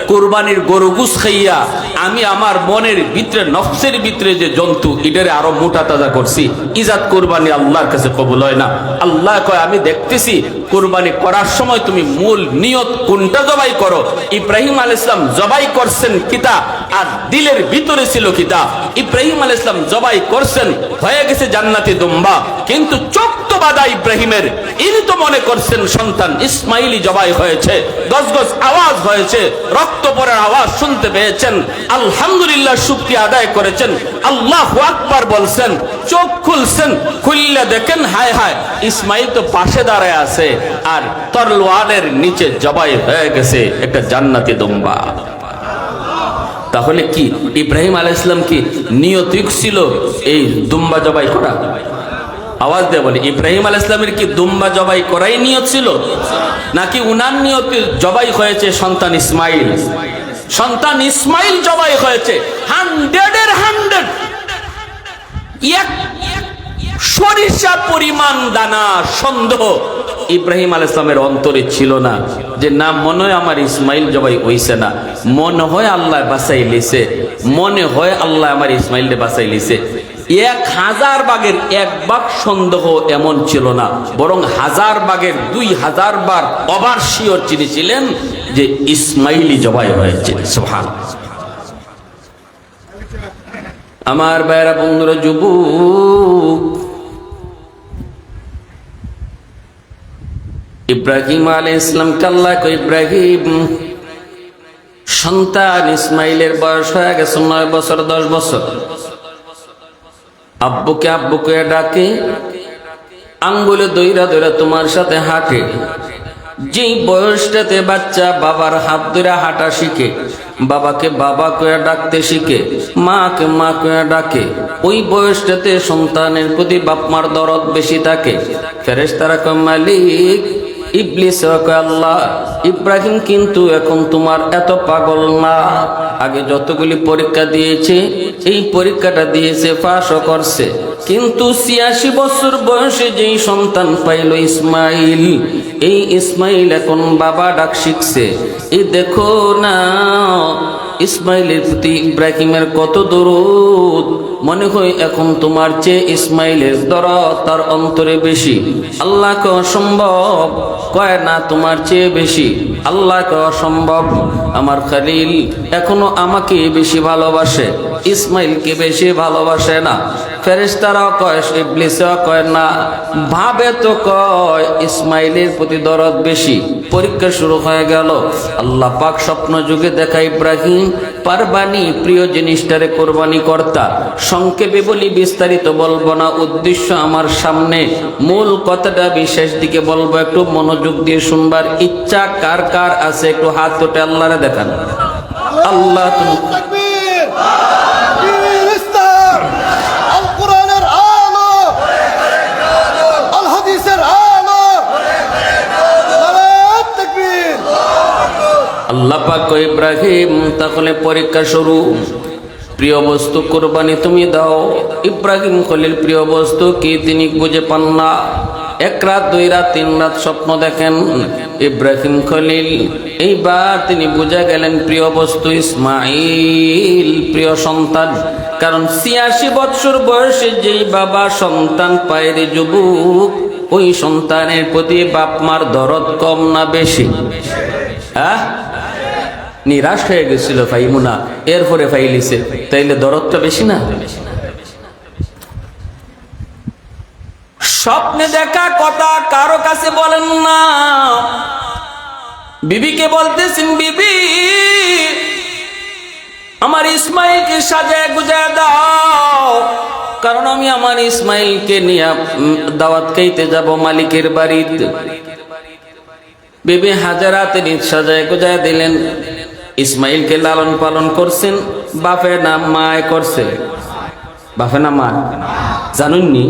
কোরবানির গরু গুস খাইয়া আমি আমার মনের ভিতরে নফসের ভিতরে যে জন্তু এটারে আরো মোটা তাজা করছি। ইজাত কোরবানি আল্লাহর কাছে কবুল হয় না। আল্লাহ কয় আমি দেখতেছি কোরবানি করার সময় তুমি মূল নিয়ত কোনটা জবাই করো। ইব্রাহিম আলাইহিস সালাম জবাই করছেন কিতা, আর দিলের ভিতরে ছিল কিতা। ইব্রাহিম আলাইহিস সালাম জবাই করছেন, হয়ে গেছে জান্নাতি দুম্বা, কিন্তু চোখ তো বাদা ইব্রাহিমের, ইনি তো মনে করছেন সন্তান ইসমাইলি জবাই হয়েছে, গজ গজ আওয়াজ হয়েছে, রক্ত পড়ার আওয়াজ শুনতে পেয়েছেন, আলহামদুলিল্লাহ শুকরিয়া আদায় করেছেন, আল্লাহু আকবার বলছেন, চোখ খুলছেন, খুললে দেখেন হায় হায় ইসমাইল তো পাশে দাঁড়ায় আছে আর তরওয়ালের নিচে জবাই হয়ে গেছে একটা জান্নাতি দুম্বা। তাহলে কি ইব্রাহিম আলাইহিস সালাম কি নিয়ত ছিল এই দুম্বা জবাই করা? আওয়াজ দিয়ে বলি, ইব্রাহিম আলাইহিস সালামের কি দুম্বা জবাই করাই নিয়ত ছিল, নাকি উনার নিয়ত জবাই হয়েছে সন্তান ইসমাইল? সন্তান ইসমাইল জবাই হয়েছে 100-এর 100, এক সরিষা পরিমাণ দানা সন্দেহ ইব্রাহিম আলাইহিস সালামের অন্তরে ছিল না, যে না মনে হয় আমার ইসমাইল জবাই হইছে না, মনে হয় আল্লাহ বাঁচাই লিছে, মনে হয় আল্লাহ আমার ইসমাইলকে বাঁচাই লিছে। 1000 ভাগের 1 ভাগ সন্দেহ এমন ছিল না, বরং 1000 ভাগের 2000 বার ওভার শিওর তিনি ছিলেন যে ইসমাইলি জবাই হয়েছে। সুবহানাল্লাহ। আমার ভাইরা বন্ধুরা, যুবক, ইব্রাহিম আলাইহিস সালাম আল্লাহ কই, ইব্রাহিম সন্তান ইসমাইলের বয়স হয়ে গেছে 9 বছর 10 বছর। আব্বুকে আব্বুকে ডাকে, আঙ্গুলে দইরা দইরা তোমার সাথে হাঁটে। যেই বয়সটাতে বাচ্চা বাবার হাত ধরে হাঁটা শিখে, বাবাকে বাবা কয়ে ডাকতে শিখে, মাকে মা কয়ে ডাকে, ওই বয়সটাতে সন্তানের প্রতি বাপ মার দরদ বেশি থাকে। ফেরেশতারা কয় মালিক, ইবলিস কয় আল্লাহ, ইব্রাহিম কিন্তু এখন তোমার এত পাগল না। আগে যতগুলি পরীক্ষা দিয়েছে এই পরীক্ষাটা দিয়েছে, পাশও করছে, কিন্তু 86 বছর বয়সে যেই সন্তান পাইল ইসমাইল, এই ইসমাইল এখন বাবা ডাক শিখছে। এই দেখো না ইসমাইলের প্রতি ইব্রাহিমের কত দরদ, মনে হয় এখন তোমার চেয়ে ইসমাইলের দরদ তার অন্তরে বেশি। আল্লাহকে অসম্ভব, কয় না তোমার চেয়ে বেশি। আল্লাহকে অসম্ভব, আমার খলিল এখনো আমাকে বেশি ভালোবাসে, ইসমাইলকে বেশি ভালোবাসে না। ফেরেশতারাও কয়, ইবলিসও কয় না, ভাবে তো কয় ইসমাইলের প্রতি দরদ বেশি। পরীক্ষা শুরু হয়ে গেল। আল্লাহ পাক স্বপ্ন যুগে দেখা, ইব্রাহিম পারবানি প্রিয় জিনিসটারে কোরবানি কর্তা। সংক্ষেপে বলি, বিস্তারিত বলবো না, উদ্দেশ্য আমার সামনে, মূল কথাটা বিশেষ দিকে বলবো, একটু মনোযোগ দিয়ে শুনবার ইচ্ছা কার কার আছে একটু হাত তোটে আল্লাহরে দেখান। আল্লাহ আল্লাহ পাক কয় ইব্রাহিম তাহলে পরীক্ষা শুরু, প্রিয় বস্তু কুরবানি তুমি দাও। ইব্রাহিম খলিল প্রিয় বস্তু কি তিনি বুঝে পান না। 1 রাত 2 রাত 3 রাত স্বপ্ন দেখেন ইব্রাহিম খলিল। এইবার তিনি বুঝে গেলেন প্রিয় বস্তু ইসমাইল প্রিয় সন্তান। কারণ 86 বছর বয়সে যেই বাবা সন্তান পায় রে যুবক, ওই সন্তানের প্রতি বাপ মার দরদ কম না বেশি? হ্যাঁ, নিরাশ হয়ে গেছিল ফাইমুনা, এরপরে ফাইলিছে, তাইলে দরদটা বেশি না? স্বপ্নে দেখা কথা কারো কাছে বলেন না। বিবিকে বলতেছেন, বিবি আমার ইসমাইলকে সাজায় গুজায় দাও, কারণ আমি আমার ইসমাইলকে নিয়ে দাওয়াত খাইতে যাব মালিকের বাড়িতে। বিবি হাজারা তিনি সাজায় গুজায় দিলেন। ইসমাইলকে লালন পালন করছেন, বাপে না মায় করছে? বাপে না মা? জানুননি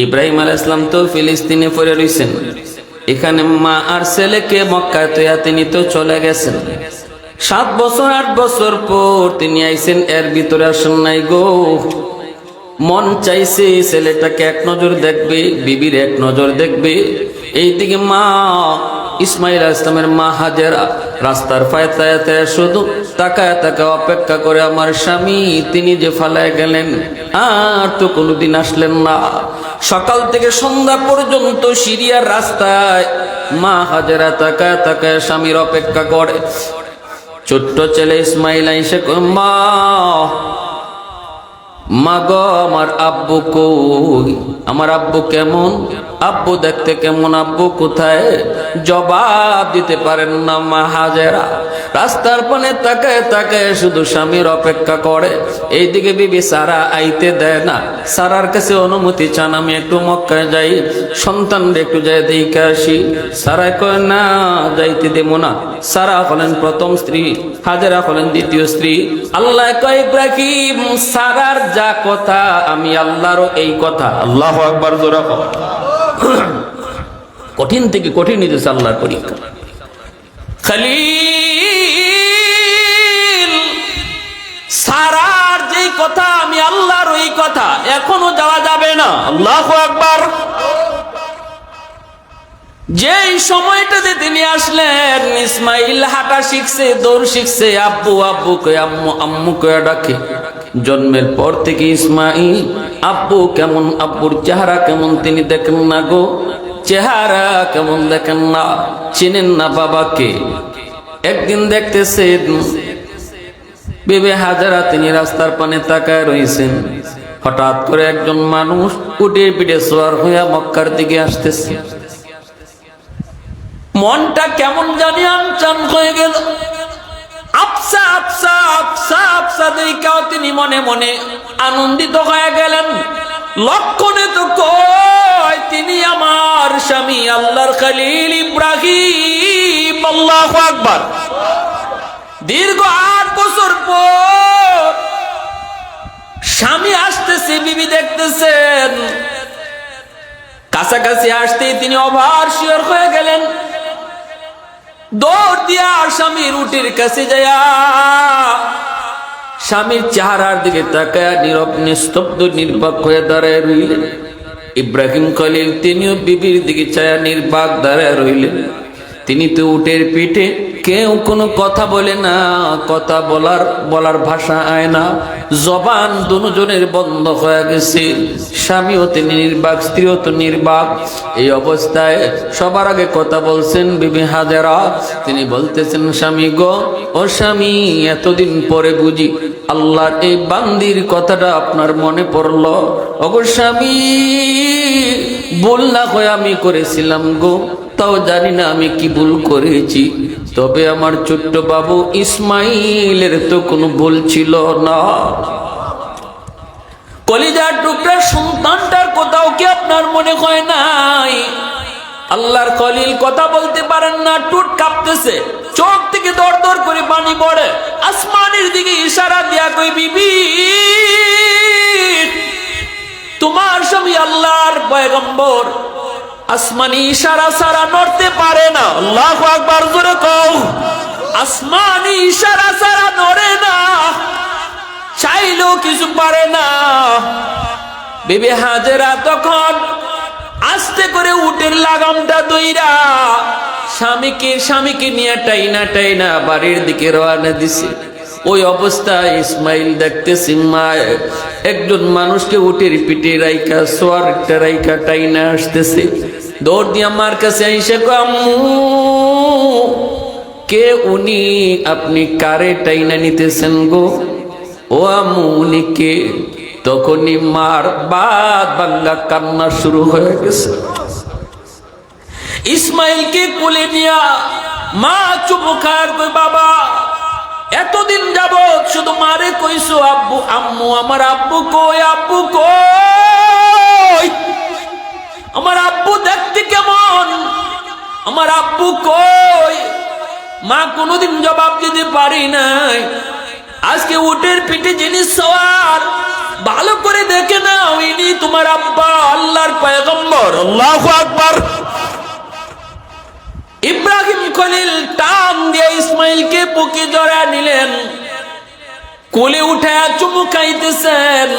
ইব্রাহিম আলাইহিস সালাম তো ফিলিস্তিনে পড়ে রইছেন, এখানে মা আর ছেলেকে মক্কায় তৈয়া তিনি তো চলে গেছেন। 7 বছর 8 বছর পর তিনি আইছেন, এর ভিতরে আসেন নাই গো। মন চাইছে ছেলেটাকে এক নজর দেখবে, বিবির এক নজর দেখবে। এইদিকে মা ইসমাইল আলাইহিস সালামের মা হাজেরা রাস্তার পায়ে শুধু তাকায় তাকায় অপেক্ষা করে, আমার স্বামী তিনি যে ফালায় গেলেন আর তো কোনোদিন আসলেন না। সকাল থেকে সন্ধ্যা পর্যন্ত সিরিয়ার রাস্তায় মা হাজেরা তাকায় তাকায় স্বামীর অপেক্ষা করে। ছোট্ট ছেলে ইসমাইল আইসে মা, মা গো আমার আব্বু কই? আমার আব্বু কেমন? আব্বু দেখতে কেমন? আব্বু কোথায়? জবাব দিতে পারেন না মা হাজেরা। রাস্তার পানে তাকায় তাকায় শুধু স্বামীর অপেক্ষা করে। এইদিকে বিবি সারা আইতে দেয় না। সারার কাছে অনুমতি চান, আমি একটু মক্কায় যাই, সন্তানরে একটু যাই দেখে আসি। সারা কয় না, যাইতে দেব না। সারা হলেন প্রথম স্ত্রী, হাজেরা হলেন দ্বিতীয় স্ত্রী। আল্লাহ কয় ইব্রাহিম সারার যা কথা আমি আল্লাহরও এই কথা। আল্লাহু আকবার জোরে বল। কঠিন থেকে কঠিন দিতেছে আল্লাহর পরীক্ষা। খলিল সারার যেই কথা আমি আল্লাহর ওই কথা, এখনো যাওয়া যাবে না। আল্লাহু আকবার। যেই সময়টাতে তিনি আসলেন, ইসমাইল হাঁটা শিখছে, দৌড় শিখছে, আব্বু আব্বু কয়ে আম্মু আম্মু কয়ে ডাকে। জন্মের পর থেকে ইসমাইল আব্বু কেমন, আব্বুর চেহারা কেমন তিনি দেখেন না গো। চেহারা কেমন দেখেন না, চিনেন না বাবাকে। একদিন দেখতেছেন বিবি হাজেরা তিনি রাস্তার পানে তাকায় রয়েছেন। হঠাৎ করে একজন মানুষ উঠে পিঠে সওয়ার হইয়া মক্কার দিকে আসতেছে। মনটা কেমন জানি আনচান হয়ে গেল। আফসা আফসা আফসা আফসা দেখাও তিনি মনে মনে আনন্দিত হয়ে গেলেন। লক্ষণে তো কয় তিনি আমার স্বামী আল্লাহর খলিল ইব্রাহিম। আল্লাহু আকবার। দীর্ঘ 8 বছর পর স্বামী আসতেছে, বিবি দেখতেছেন। কাছাকাছি আসতেই তিনি ওভার শিওর হয়ে গেলেন। দৌড় দিয়া স্বামীর উটের কাছে যায়া স্বামীর চেহারার দিকে তাকায় নীরব নিস্তব্ধ নির্বাক হয়ে দাঁড়ায় রইলেন। ইব্রাহিম খলিল তিনিও বিবির দিকে চায়া নির্বাক দাঁড়ায় রইলেন। তিনি তো উটের পিঠে, কেউ কোনো কথা বলে না, কথা বলার ভাষা আয় না, জবান দুজনের বন্ধ হয়ে গেছে। স্বামীও তিনি নির্বাক, স্ত্রীও তো নির্বাক। এই অবস্থায় সবার আগে কথা বলছেন বিবি হাজেরা। তিনি বলতেছেন, স্বামী গো, ও স্বামী, এতদিন পরে বুঝি আল্লাহর এই বান্দির কথাটা আপনার মনে পড়ল। ওগো স্বামী, ভুল না হয়ে আমি করেছিলাম গো, তাও জানি না আমি কি ভুল করেছি। তবে আমার ছোট্ট বাবু ইসমাইলের তো কোনো ভুল ছিল না। কলিজার টুকরা সন্তানটার কোথাও কি আপনার মনে হয় নাই? আল্লাহর খলিল কথা বলতে পারেন না, টুট কাঁপতেছে, চোখ থেকে দর দর করে পানি পড়ে। আসমানের দিকে ইশারা দিয়া কই, বিবি তোমার স্বামী আল্লাহর পয়গম্বর, আসমানি ইশারা ছাড়া নড়তে পারে না। আল্লাহু আকবার জোরে কও। আসমানি ইশারা ছাড়া নড়ে না, চাইলেও কিছু পারে না। বিবি হাজেরা তখন আস্তে করে উটের লাগামটা দইরা স্বামীকে নিয়ে টাইনা বাড়ির দিকে রওনা দিছে। ওই অবস্থায় ইসমাইল দেখতেছি মা একজন মানুষকে উটের পিঠে রাইখা সোয়ারটা রাইখা টাইনা আসতেছে। দৌড় দিয়ে আমার কাছে আইসা কয়, আম্মু কে উনি, আপনি কারে টাইনা নিতেছেন গো? ও আম্মু উনি কে? তখনই মার বাদ বাংলা কান্না শুরু হয়ে গেছে। ইসমাইলকে কোলে নিয়া মা চুমু খায়, কই বাবা এতদিন যাবত শুধু মারে কইছো আব্বু আম্মু, আমার আব্বু কই, আব্বু কই, আমার আব্বু দেখতে কেমন, আমার আব্বু কই? মা কোনোদিন জবাব দিতে পারি নাই। আজকে উটের পিঠে যিনি সওয়ার, ভালো করে দেখে নাও, ইনি তোমার আব্বা, আল্লাহর পয়গম্বর। আল্লাহু আকবার। ইব্রাহিম খলিল টান দিয়ে ইসমাইলকে বুকে জড়ায় নিলেন, কোলে উঠে চুমু খাইতেছেন।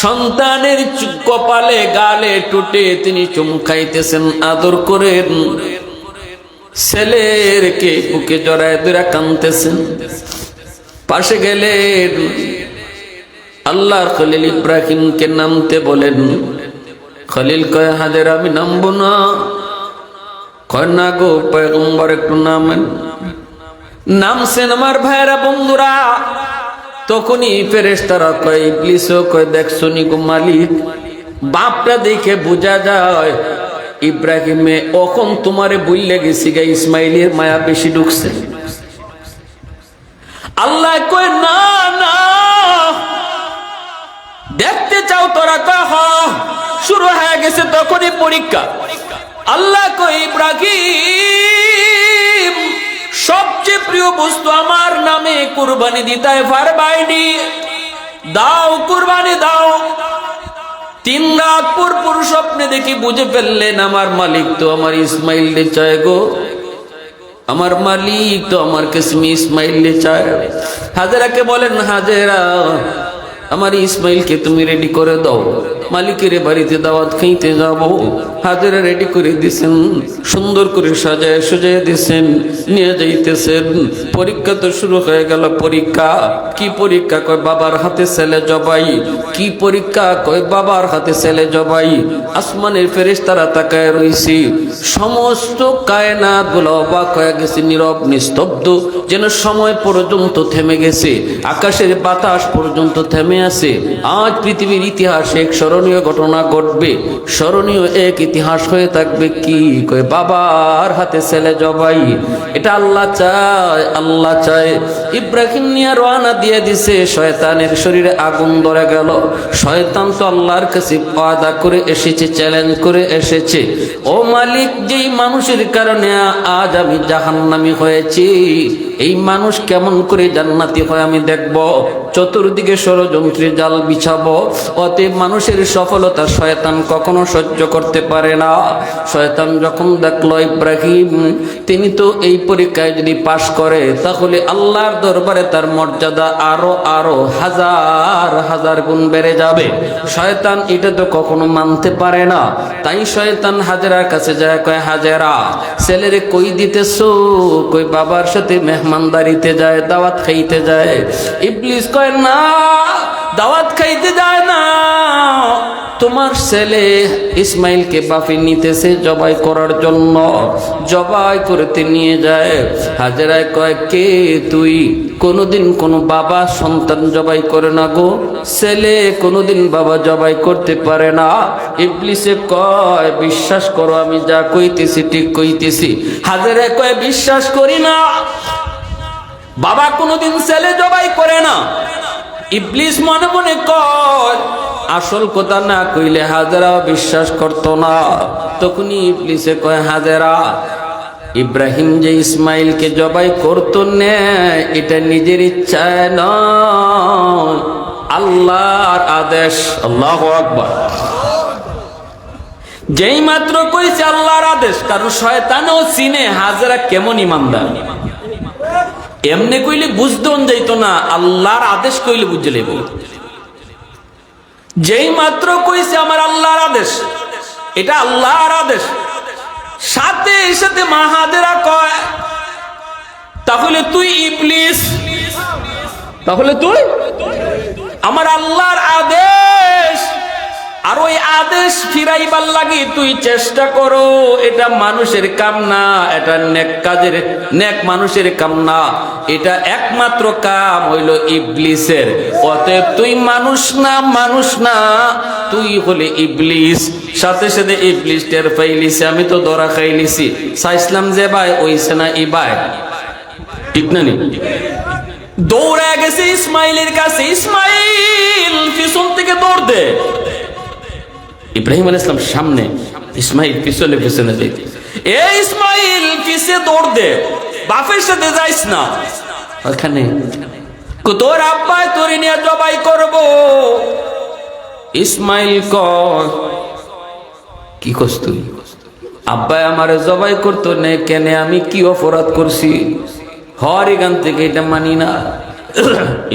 সন্তানের কপালে গালে টুটে তিনি চুমু খাইতেছেন, আদর করেন। ছেলেরকে বুকে জড়ায় ধরে কাঁদতেছেন। পাশে গেলেন, আল্লাহর খলিল ইব্রাহিমকে নামতে বলেন। খলিল কয়, হাজের আমি নামবো না। কয় না গো পয়গম্বর, একটু নামেন। নামছেন আমার ভাইয়েরা বন্ধুরা। তখনই ফেরেশতারা কয়, ইবলিসও কয়, দেখছো নি গো মালিক, বাপটা দেখে বোঝা যায় ইব্রাহিমে এখন তোমারে বইলে গেছি গা, ইসমাইলের মায়া বেশি ঢুকছে। আল্লাহ কয়, না না, দেখতে চাও তোরা? কয় হ, শুরু হয়ে গেছে তখনই পরীক্ষা। আল্লাহ কয়, ইব্রাহিম সবচেয়ে প্রিয় বস্তু আমার নামে কুরবানি দিতে পারবাইনি, দাও কুরবানি দাও। 3 রাত পর স্বপ্নে দেখি বুঝে ফেললেন আমার মালিক তো আমার ইসমাইল রে চায় গো, আমার মালিক তো আমার কাছে ইসমাইল রে চায়। হাজেরাকে বলেন, হাজেরা আমার ইসমাইলকে তুমি রেডি করে দাও, মালিকের বাড়িতে দাওয়াত খাইতে যাব। হাজেরা রেডি করে দিছেন, সুন্দর করে সাজায় সুজায় দিছেন, নিয়ে যাইতেছেন। পরীক্ষা তো শুরু হয়ে গেল। পরীক্ষা কি পরীক্ষা? কয় বাবার হাতে ছেলে জবাই। কি পরীক্ষা? কয় বাবার হাতে ছেলে জবাই। আসমানের ফেরেশতারা তাকায় রইছে, সমস্ত কায়নাত গুলো অবাক হয়ে গেছে, নীরব নিস্তব্ধ, যেন সময় পর্যন্ত থেমে গেছে, আকাশের বাতাস পর্যন্ত থেমে আছে। আজ পৃথিবীর ইতিহাসে এক স্মরণীয় ঘটনা ঘটবে, স্মরণীয় এক ইতিহাস হয়ে থাকবে। কি? কয় বাবার হাতে ছেলে জবাই। এটা আল্লাহ চায়, আল্লাহ চায়। ইব্রাহিম নিয়ে রওনা দিয়ে দিছে। শয়তানের শরীরে আগুন ধরে গেল। শয়তান তো আল্লাহর কাছে ওয়াদা করে এসেছে, চ্যালেঞ্জ করে এসেছে, ও মালিক, যেই মানুষের কারণে আজ আমি জাহান্নামী হয়েছি, এই মানুষ কেমন করে জান্নাতি হয় আমি দেখব। চতুর্দিকে ষড়যন্ত্রের জাল বিছাবো। অতএব মানুষের সফলতা শয়তান কখনো সহ্য করতে পারে না। শয়তান যখন দেখলো ইব্রাহিম তিনি তো এই পরীক্ষায় যদি পাশ করে, তাহলে আল্লাহর দরবারে তার মর্যাদা আরো হাজার হাজার গুণ বেড়ে যাবে। শয়তান এটা তো কখনো মানতে পারে না। তাই শয়তান হাজেরার কাছে যায়, কয় হাজেরা ছেলেরে কই দিতেছো? কই বাবার সাথে মেহমানদারিতে যায়, দাওয়াত খাইতে যায়। ইবলিস কয়, না, দাওয়াত খাইতে যায় না, তোমার ছেলে ইসমাইলকে বাফি নিতেছে জবাই করার জন্য, জবাই করতে নিয়ে যায়। হাজেরায় কয়, কে তুই? কোনোদিন কোনো বাবা সন্তান জবাই করে না গো, ছেলে কোনোদিন বাবা জবাই করতে পারে না। ইবলিসে কয়, বিশ্বাস করো আমি যা কইতেছি ঠিক কইতেছি। হাজেরায় কয়, বিশ্বাস করি না, বাবা কোনোদিন ছেলে জবাই করে না। ইবলিস মনে মনে কয়, আসল কথা না কইলে হাজেরা বিশ্বাস করতো না। তখনই ইবলিসে কয়, হাজেরা ইব্রাহিম যে ইসমাইলকে জবাই করতো না, এটা নিজের ইচ্ছায় নয়, আল্লাহর আদেশ। আল্লাহু আকবার। যেই মাত্র কইছে আল্লাহর আদেশ, কারণ শয়তানও চিনে হাজেরা কেমন ইমানদার। এমনি কইলে বুঝতেও যাইতো না, আল্লাহর আদেশ কইলে বুঝে লেব। যেই মাত্র কইছে আমার আল্লাহর আদেশ, এটা আল্লাহর আদেশ, সাথে সাথে মা হাজেরা কয় তাহলে তুই ইবলিস, তাহলে তুই আমার আল্লাহর আদেশ আর ওই আদেশ ফিরাইবার লাগি তুই চেষ্টা করো, এটা মানুষের কাম না, এটা নেক কাজের, নেক মানুষের কাম না, এটা একমাত্র কাম হইল ইবলিসের। অতএব তুই মানুষ না, মানুষ না, তুই হলে ইবলিস। সাথে সাথে ইবলিস টের পাইলিছে আমি তো ধরা খাইলিছি, চাইছিলাম যে ভাই ওইছে না ই ভাই, ঠিক না নি? দৌড়ে গেছে ইসমাইলের কাছে, ইসমাইল পিছন থেকে দৌড় দে। ইব্রাহিম আলাইহিস সালাম সামনে, ইসমাইল পিছনে পিছনে যাই, এ ইসমাইল পিছে দৌড় দে, বাপের সাথে যাইস না। ওখানে তোর আব্বাই তোরে নিয়ে জবাই করব। ইসমাইল কয় কি করছ তুই? আব্বাই আমারে জবাই করতো না কেন? আমি কি অপরাধ করছি? হর এখান থেকে এটা মানি না।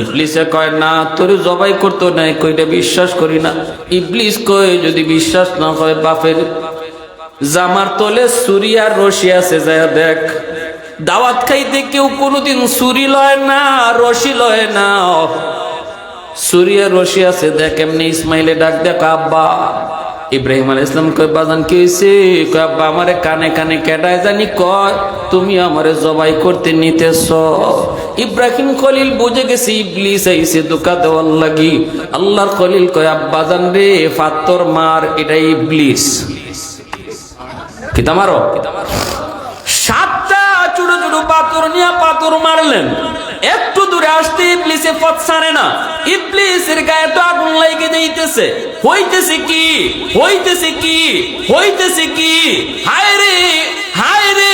ইবলিসে কয় না তোর জবাই করতো না, কইটা বিশ্বাস করি না। ইবলিস কয় যদি বিশ্বাস না হয় বাপের জামার তলে ছুরি আর রশি আছে, যায় দেখ। দাওয়াত খাইতে কেউ কোনোদিন ছুরি লয় না, রশি লয় না, ছুরি আর রশি আছে দেখ। এমনি ইসমাইলে ডাক দেখ আব্বা। ইব্রাহিম আলাইহিস সালাম কয় বাজান কি হইছে? কয় আব্বা আমারে কানে কানে কেডায় জানি কয় তুমি আমারে জবাই করতে নিতেছ। ইব্রাহিম খলিল বুঝে গেছে ইবলিস আইছে ধোঁকা দেওয়ার লাগি। আল্লাহর খলিল কয় আব্বা জান রে পাথর মার, এটা ইবলিস। কিতা মারো? সাতটা ছোট ছোট পাথর নিয়ে পাথর মারলেন। একটু দূরে আসতে ইবলিসে পথ ছাড়ে না, ইবলিসের গায়ে তো আগুন লাগে যাইতেছে। হইতেছে কি, হইতেছে কি, হইতেছে কি? হায় রে, হায় রে!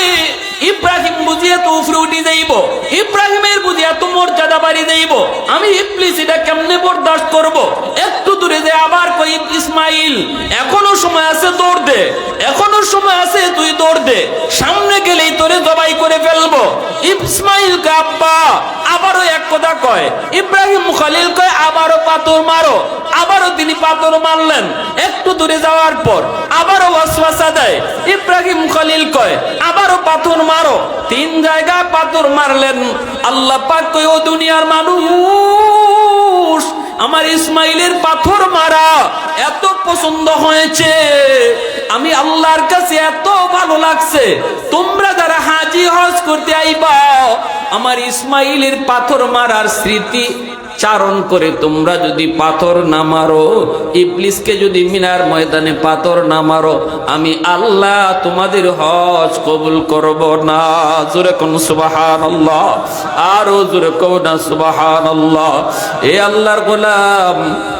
ইব্রাহিম বুঝিয়া তো উপরে উঠে যাইব, ইব্রাহিমের বুঝিয়া তো মর্যাদা বাড়ি যাইব। আমি ইবলিস এটা কেমনে বরদাস্ত করব? একটু দূরে যে আবার কই ইসমাইল এখনো সময় আছে, দৌড় দে, এখনো সময় আছে, তুই দৌড় দে, সামনে গেলেই তোরে জবাই করে ফেলবো। ইসমাইল কে আব্বা আবারও এক কথা কয়। ইব্রাহিম খলিল কয় আবারও পাথর মারো। আবারও তিনি পাথর মারলেন। একটু দূরে যাওয়ার পর আবারও ওয়াসওয়াসা দেয়। ইব্রাহিম খলিল কয় আবারও পাথর মারো। তিন জায়গায় পাথর মারলেন। আল্লাহ পাক কয় ও দুনিয়ার মানুষ, আমার ইসমাইলের পাথর মারা এত পছন্দ হয়েছে, আমি আল্লাহর কাছে এত ভালো লাগছে, তোমরা যারা হাজি হজ করতে আইবা আমার ইসমাইলের পাথর মারার স্মৃতি চারণ করে তোমরা যদি পাথর না মারো, ইবলিসকে যদি মিনার ময়দানে পাথর না মারো, আমি আল্লাহ তোমাদের হজ কবুল করব না। জোরে কোন সুবহানাল্লাহ, আরো জোরে কোন সুবহানাল্লাহ। এ আল্লাহর গোলাম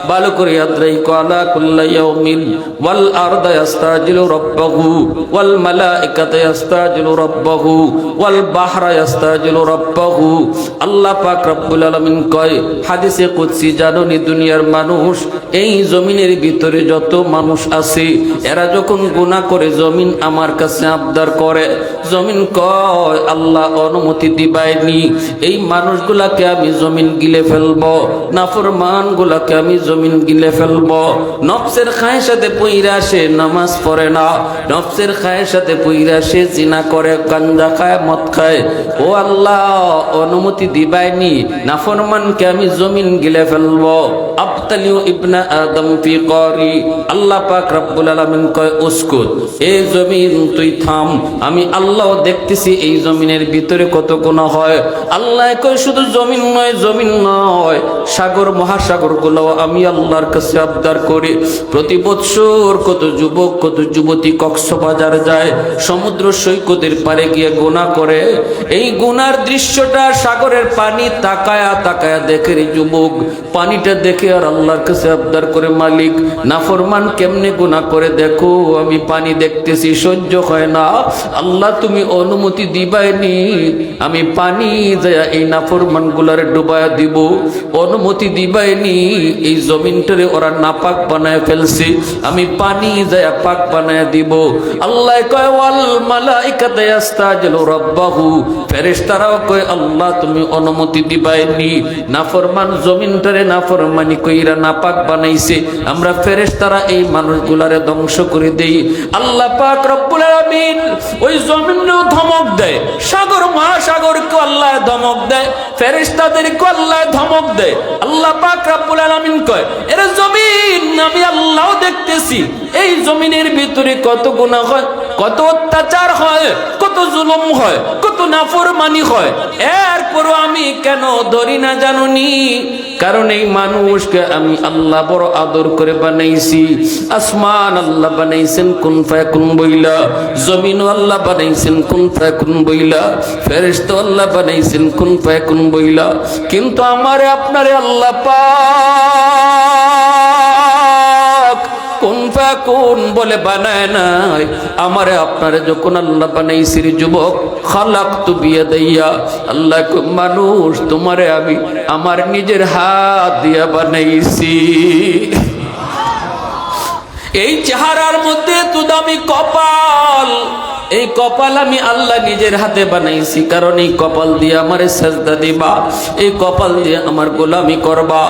ভালো করে আদ্রাই কালা কুল্লা ইয়াউমিন ওয়াল আরদা ইস্তাজিলু রাব্বাহু ওয়াল মালাইকাতু ইস্তাজিলু রাব্বাহু ওয়াল বাহরা ইস্তাজিলু রাব্বাহু। আল্লাহ পাক রব্বুল আলামিন কয় হাদিসে কুদসি, জানোনি দুনিয়ার মানুষ, এই জমিনের ভিতরে যত মানুষ আছে এরা যখন গুনাহ করে জমিন আমার কাছে আবদার করে, জমিন কয় আল্লাহ অনুমতি দিবাইনি, এই মানুষগুলাকে আমি জমিন গিলে ফেলবো, নাফরমান গুলাকে আমি জমিন গিলে ফেলবো। নফসের খায়ের সাথে পইরা সে নামাজ পড়ে না, নফসের খায়ের সাথে পইরা সে জিনা করে, গাঞ্জা খায়, মদ খায়। ও আল্লাহ অনুমতি দিবাইনি, নাফরমানকে আমি জমিন গিলে ফেলবো। আবতালিউ ইবনা আদম ফি করি। আল্লাহ পাক রব্বুল আলামিন কয় উসকুত, এই জমিন তুই থাম, আমি আল্লাহ দেখতেছি এই জমিনের ভিতরে কত গুনাহ হয়। আল্লাহ কয় শুধু জমিন নয়, জমিন নয়, সাগর মহাসাগর গুলো আমি আল্লাহর কাছে আবদার করি। প্রতি বছর কত যুবক কত যুবতী কক্সবাজার যায়, সমুদ্র সৈকতের পারে গিয়ে গুনাহ করে। এই গুনার দৃশ্যটা সাগরের পানি তাকায়া তাকায়া দেখে রে যুবক, পানিটা দেখে আর আল্লাহর কাছে আবদার করে মালিক নাফরমান কেমনে গুনাহ করে দেখো, আমি পানি দেখতেছি সহ্য হয় না, আল্লাহ তুমি অনুমতি দিবাইনি, আমি পানি যায় এই নাফরমান গুলারে ডুবায়া দিব, অনুমতি দিবাইনি, এই জমিনটারে ওরা নাপাক বানায় ফেলছে, আমি পানি যায় পাক বানায় দিব। আল্লাহ কয় ওয়াল মালাইকাতু ইস্তাজিলু রাব্বাহু, ফেরেশতারাও কয় আল্লাহ তুমি অনুমতি দিবাইনি, নাফরমান জমিনটারে নাফরমানি কইরা নাপাক বানাইছে, আমরা ফেরেশতারা এই মানুষগুলারে ধ্বংস করে দেই। আল্লাহ পাক রব্বুল আলামিন ওই জমিনেও ধমক দেয়, সাগর মহাসাগরকে আল্লাহ ধমক দেয়, ফেরেশতাদেরকে আল্লাহ ধমক দেয়। আল্লাহ পাক রব্বুল আলামিন কয় এর জমিন আমি আল্লাহ দেখতেছি, এই জমিনের ভিতরে কত গুনাহ হয়, কত অত্যাচার হয়, কত জুলুম হয়, কত নাফরমানি হয়, এরপরও আমি কেন ধরি না জানুনি? কারণ এই মানুষকে আমি আল্লাহ বড় আদর করে বানাইছি। আসমান আল্লাহ বানাইছেন কুন ফায়াকুন বইলা, জমিনও আল্লাহ বানাইছেন কুন ফায়াকুন বইলা, ফেরেশতা আল্লাহ বানাইছেন কুন ফায়াকুন বইলা, কিন্তু আমারে আপনারে আল্লাহ পাক কুন ফায়াকুন বলে বানায় নাই। আমারে আপনারে যখন আল্লাহ বানাইছির যুবক, খালাকতু বিয়াদাইয়া, আল্লাহ মানুষ তোমারে আমি আমার নিজের হাত দিয়া বানাইছি। এই চেহারার মধ্যে তো দামি কপাল, এই কপাল আমি আল্লাহ নিজের হাতে বানাইছি, কারণ এই কপাল দিয়ে আমারে সাজদা দিবা, এই কপাল দিয়ে আমার গোলামি করবা।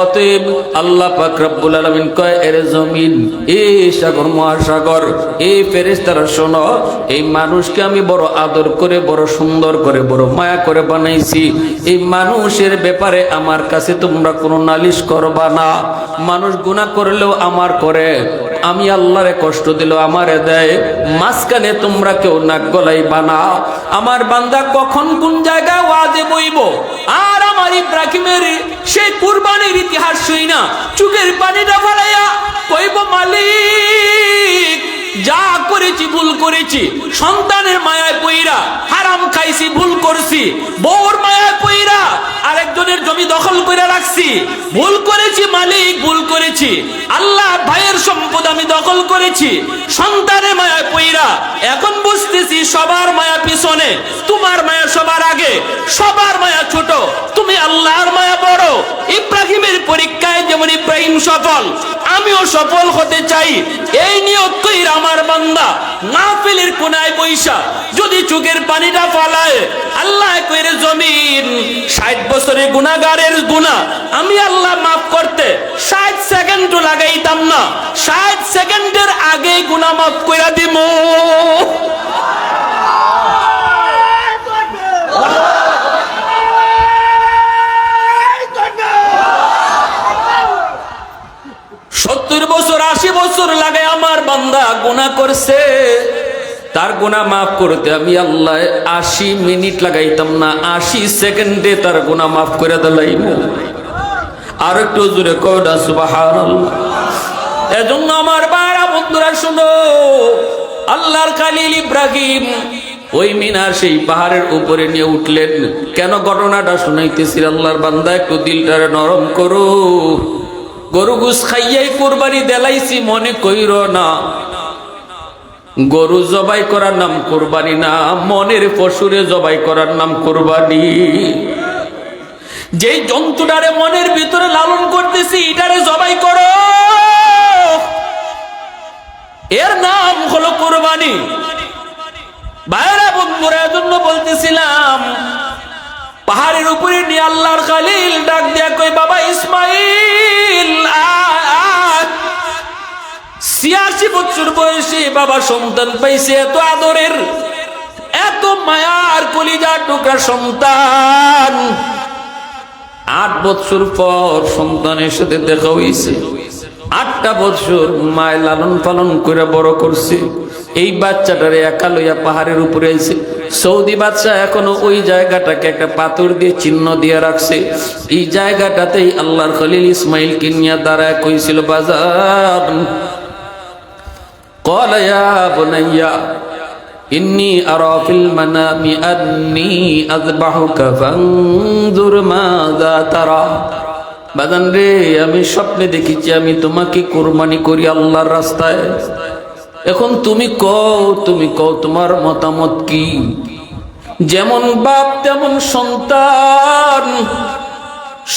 অতএব আল্লাহ পাক রব্বুল আলামিন কয় এর জমিন, এই সাগর মহাসাগর, এই ফেরেশতারা শোনো, এই মানুষকে আমি বড় আদর করে, বড় সুন্দর করে, বড় মায়া করে বানাইছি। এই মানুষের ব্যাপারে আমার কাছে তোমরা কোনো নালিশ করবা না। মানুষ গুনাহ করলেও আমার করে, আমি আল্লাহরে কষ্ট দিল আমারে দেয়, মাঝখানে তোমরা কেউ নাক গলাইবা না। আমার বান্দা কখন কোন জায়গায় ওয়াজে বইব, আর আমার ইব্রাহিমের সেই কুরবানির ইতিহাস শুই না চোখের পানিটা ফেলাইয়া কইব মালিক যা করেছি ভুল করেছি, সন্তানের মায়ায় পইরা হারাম খাইছি, ভুল করছি, বউর মায়ায় পইরা আরেকজনের জমি দখল করে রাখছি, ভুল করেছি মালিক, ভুল করেছি। আল্লাহ ভাইয়ের সম্পদ আমি দখল করেছি, সন্তানের মায়ায় পইরা এখন বুঝতেছি সবার মায়া পিছনে, তোমার মায়া সবার আগে, সবার মায়া ছোট, তুমি আল্লাহর মায়া বড়। ইব্রাহিমের পরীক্ষায় যেমন ইব্রাহিম সফল, আমিও সফল হতে চাই। এই নিয়ত কইরা আমার বান্দা নাফিলের কোনায় বৈশা যদি চোখের পানিটা ফালায়, আল্লাহ কইরে জমিন 60 বছরের গুনাহগারের গুনাহ আমি আল্লাহ মাফ করতে 60 সেকেন্ডও লাগাইতাম না, 60 সেকেন্ডের আগেই গুনাহ মাফ কইরা দিমু। বছর 80 বছর লাগে আমার বান্দা গুনাহ করছে, তার গুনাহ মাফ করতে আমি আল্লাহ 80 মিনিট লাগাইতাম না, 80 সেকেন্ডে তার গুনাহ মাফ করে দিলাম। আর একটু জোরে কওনা সুবহানাল্লাহ। এজন্য আমার ভাইরা বন্ধুরা শুনো, আল্লাহর খলিল ইব্রাহিম ওই মিনার সেই পাহাড়ের উপরে নিয়ে উঠলেন। কেন ঘটনাটা শুনাইতেছি, আল্লাহর বান্দা একটু দিলটারে নরম করো। গরু গুস খাইয়াই কুরবানি দেলাইছি মনে কইর না, গরু জবাই করার নাম কুরবানি না, মনের পশুরে জবাই করার নাম কুরবানি। যেই জন্তুটারে মনের ভিতরে লালন করতেছি এটারে জবাই করো, এর নাম হলো কুরবানি। ভাইরা বন্ধুরা, এজন্য বলতেছিলাম পাহাড়ের উপরে নিয়ে আল্লাহর খলিল ডাক দিয়া কই বাবা ইসমাইল, 86 বছর বয়সে বাবা সন্তান পাইছে, এত আদরের, এত মায়ার কলিজার টুকরা সন্তান। 8 বছর পর সন্তানের সাথে দেখা হইছে, 8টা বছর মায় লালন পালন করে বড় করছে। এই বাচ্চাটারে একা লইয়া পাহাড়ের উপরে আইছে। সৌদি বাদশা এখনো ওই জায়গাটাকে একটা পাথর দিয়ে চিহ্ন দিয়ে রাখছে। এই জায়গাটাতেই আল্লাহর খলিল ইসমাইল কিনিয়া দাঁড়ায় কইছিল বাজার, قال يا بني إني أرى في المنام أني أذبحك فانظر ماذا ترى। বাজান রে, আমি স্বপ্নে দেখেছি আমি তোমাকে কুরবানি করি আল্লাহর রাস্তায়, এখন তুমি কও তোমার মতামত কি? যেমন বাপ তেমন সন্তান।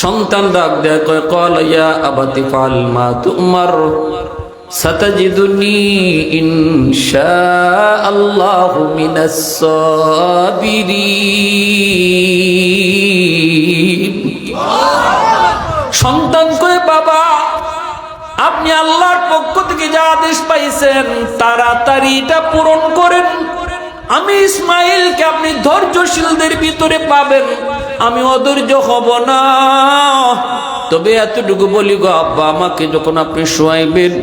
সন্তান ডাক দেয় কয়, ক্বালা ইয়া আবাতি ফাল মা তুমার, সাতাজিদুনি ইনশাআল্লাহু মিনাস সাবিরিন। সন্তান কয়, বাবা আপনি আল্লাহর পক্ষ থেকে যা আদেশ পাইছেন তাড়াতাড়ি এটা পূরণ করেন। আমি ইসমাইলকে আপনি ধৈর্যশীলদের ভিতরে পাবেন, আমি অধৈর্য হব না। তবে এতটুকু বলি গো আব্বা, আমাকে যখন আপনি শোয়াইবেন,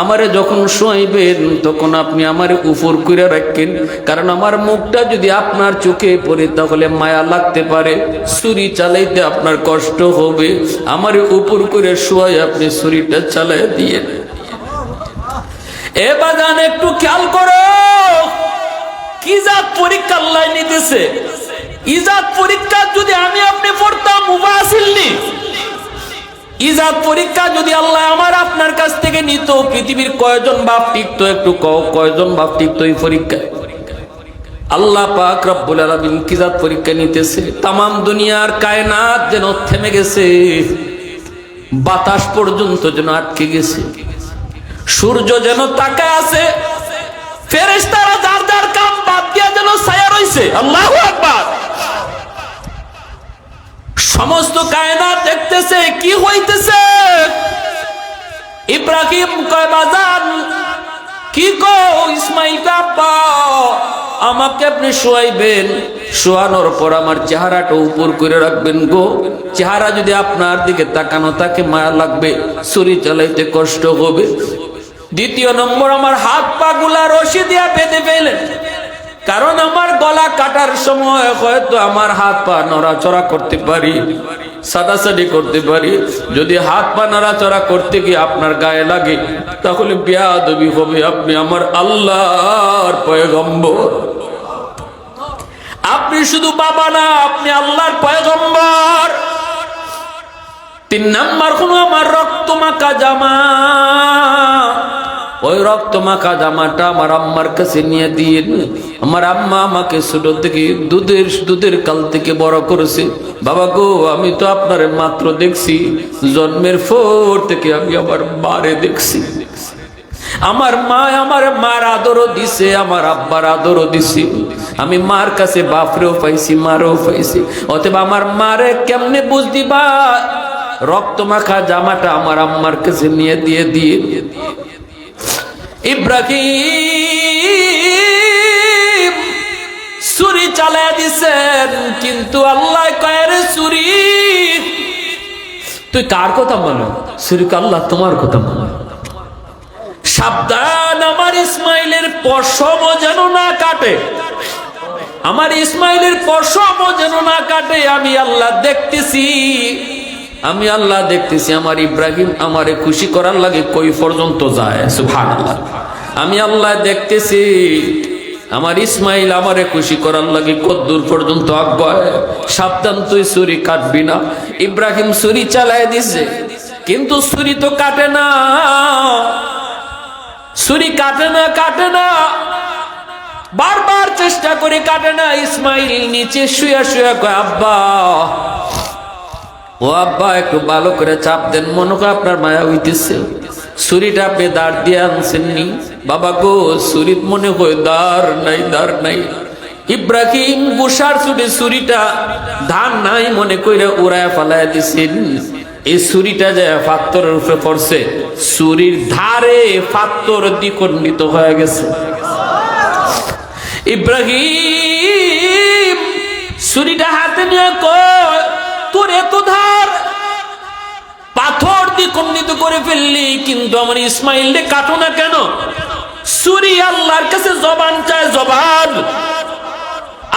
আমারে যখন শোয়াইবেন তখন আপনি আমারে উপর করে রাখেন, কারণ আমার মুখটা যদি আপনার চোখে পড়ে তাহলে মায়া লাগতে পারে, ছুরি চালাইতে আপনার কষ্ট হবে। আমারে উপর করে শোয়াই আপনি ছুরিটা চালাই দিয়ে। এ বাজান একটু খেয়াল করো, কি জাত পরীক্ষা আল্লাহ নিতেছে। ইজাত পরীক্ষা যদি আমি আপনি পড়তাম মুবাসিলনি, ইজাত পরীক্ষা যদি আল্লাহ আমার আপনার কাছ থেকে নিত, পৃথিবীর কয়জন বাপ টিকতো? একটু কয়জন বাপ টিকতো এই পরীক্ষায়? আল্লাহ পাক রব্বুল আলামিন কি জাত পরীক্ষা নিতেছে। তামাম দুনিয়ার কায়নাত যেন থেমে গেছে, বাতাস পর্যন্ত যেন আটকে গেছে, সূর্য যেন তাকায় আছে, ফেরেশতারা যার যার কাম বাদ দিয়া যেন ছায়া রইছে। আল্লাহু আকবার। সমস্ত কায়নাত দেখতেছে কি হইতেছে। ইব্রাহিম কয়, বাজান কি কো? ইসমাইল বাবা আমাকে আপনি শোয়াইবেন, শোয়ানোর পর আমার চেহারাটা উপর করে রাখবেন গো। চেহারা যদি আপনার দিকে তাকানো তাকে মায়া লাগবে, ছুরি চালাইতে কষ্ট হবে। দ্বিতীয় নম্বর, আমার হাত পা গুলা রশি দিয়া বেঁধে ফেলেন, কারণ আমার গলা কাটার সময় হয়তো আমার হাত পা নড়াচড়া করতে পারি, সাদাসাদি করতে পারি। যদি হাত পা নড়াচড়া করতে গিয়ে আপনার গায়ে লাগে তাহলে বেয়াদবি হবে। আপনি আমার আল্লাহর পয়গম্বর, আপনি শুধু বাবা না, আপনি আল্লাহর পয়গম্বর। 3 নাম্বার হলো আমার রক্ত মাখা জামা। ওই রক্ত মাখা জামাটা আমার আম্মার কাছে নিয়ে দিন। আমার আম্মা আমাকে ছোট থেকে দুধের কাল থেকে বড় করেছে। বাবা গো, আমি তো আপনার মাত্র দেখছি, জন্মের পর থেকে আমি আমার মারে দেখছি। আমার মা আমার মার আদরও দিছে, আমার আব্বার আদরও দিছি। আমি মার কাছে বাপরেও পাইছি, মারেও পাইছি। অতএব আমার মারে কেমনে বুঝ দিবা? রক্ত মাখা জামাটা আমার আম্মার কাছে নিয়ে দিয়ে ইব্রাহিম ছুরি চালায় দিছেন, কিন্তু আল্লাহ কয়ের ছুরি তুই কার কথা বলো? ছুরিকে আল্লাহ তোমার কথা বলো। সাবধান, আমার ইসমাইলের পশম যেন না কাটে, আমার ইসমাইলের পশম যেন না কাটে। আমি আল্লাহ দেখতেছি, আমি আল্লাহ দেখতেছি। আমার ইব্রাহিম আমারে খুশি করার লাগে কই পর্যন্ত যায়। সুবহানাল্লাহ। আমি আল্লাহ দেখতেছি, আমার ইসমাইল আমারে খুশি করার লাগে কদ্দূর পর্যন্ত আগায়। সাবধান, তুই ছুরি কাটবি না। ইব্রাহিম ছুরি চালায় দিছে, কিন্তু ছুরি তো কাটে না, ছুরি কাটে না। বারবার চেষ্টা করে কাটে না। ইসমাইল নিচে শুয়া কয়, আব্বা ও আব্বা একটু ভালো করে চাপ দেন, মনে করে আপনার মায়া হইতেছে। ছুরিটা আপনি দাঁড় দিয়ে আনছেননি। বাবা গো, ছুরি মনে হয় দাঁড় নাই। ইব্রাহিম গুসার ছুরিটা ধান নাই মনে করে উড়ায় ফালায় দিছেন। এই ছুরিটা যে পাথরের উপরে পড়ছে, ছুরির ধারে পাথর দ্বিখণ্ডিত হয়ে গেছে। ইব্রাহিম ছুরিটা হাতে নিয়ে কয়, তোর এত ধার, পাথর দ্বিখণ্ডিত করে ফেললি, কিন্তু আমার ইসমাইলকে কাটো না কেন? ছুরি আল্লাহর কাছে জবান চায়, জবান।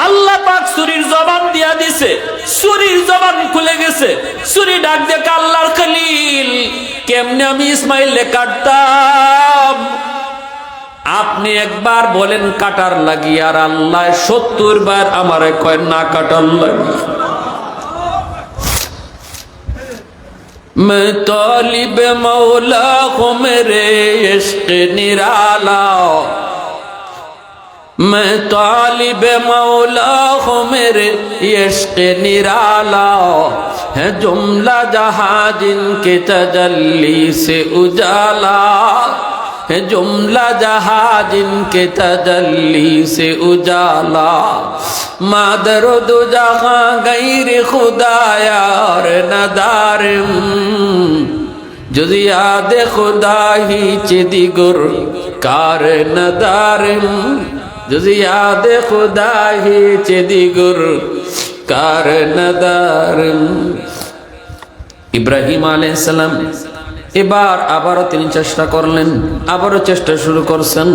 আল্লাহ পাক ছুরির জবান দিয়া দিছে, ছুরির জবান খুলে গেছে। ছুরি ডাক দেখে, আল্লাহর খলিল, কেমনে আমি ইসমাইলকে কাটতাম? আপনি একবার বলেন কাটার লাগি, আর আল্লাহ 70 বার আমারে কয় না কাটার লাগি। मैं तालिब मौला हूँ मेरे इश्क निराला, मैं तालिब मौला हूँ मेरे इश्क निराला, है जुमला जहाँ जिनके तजल्ली से उजाला, है जुमला जहां जिनके तजल्ली से उजाला मादर दो जहां गैर खुदा यार नदारम जुज याद खुदा ही चिदिगुर कार नदारम जुज याद खुदा ही चिदिगुर कार नदारम। ইব্রাহিম আলাইহিস সালাম এবার আবারও তিনি চেষ্টা করলেন, আবারও চেষ্টা শুরু করছেন,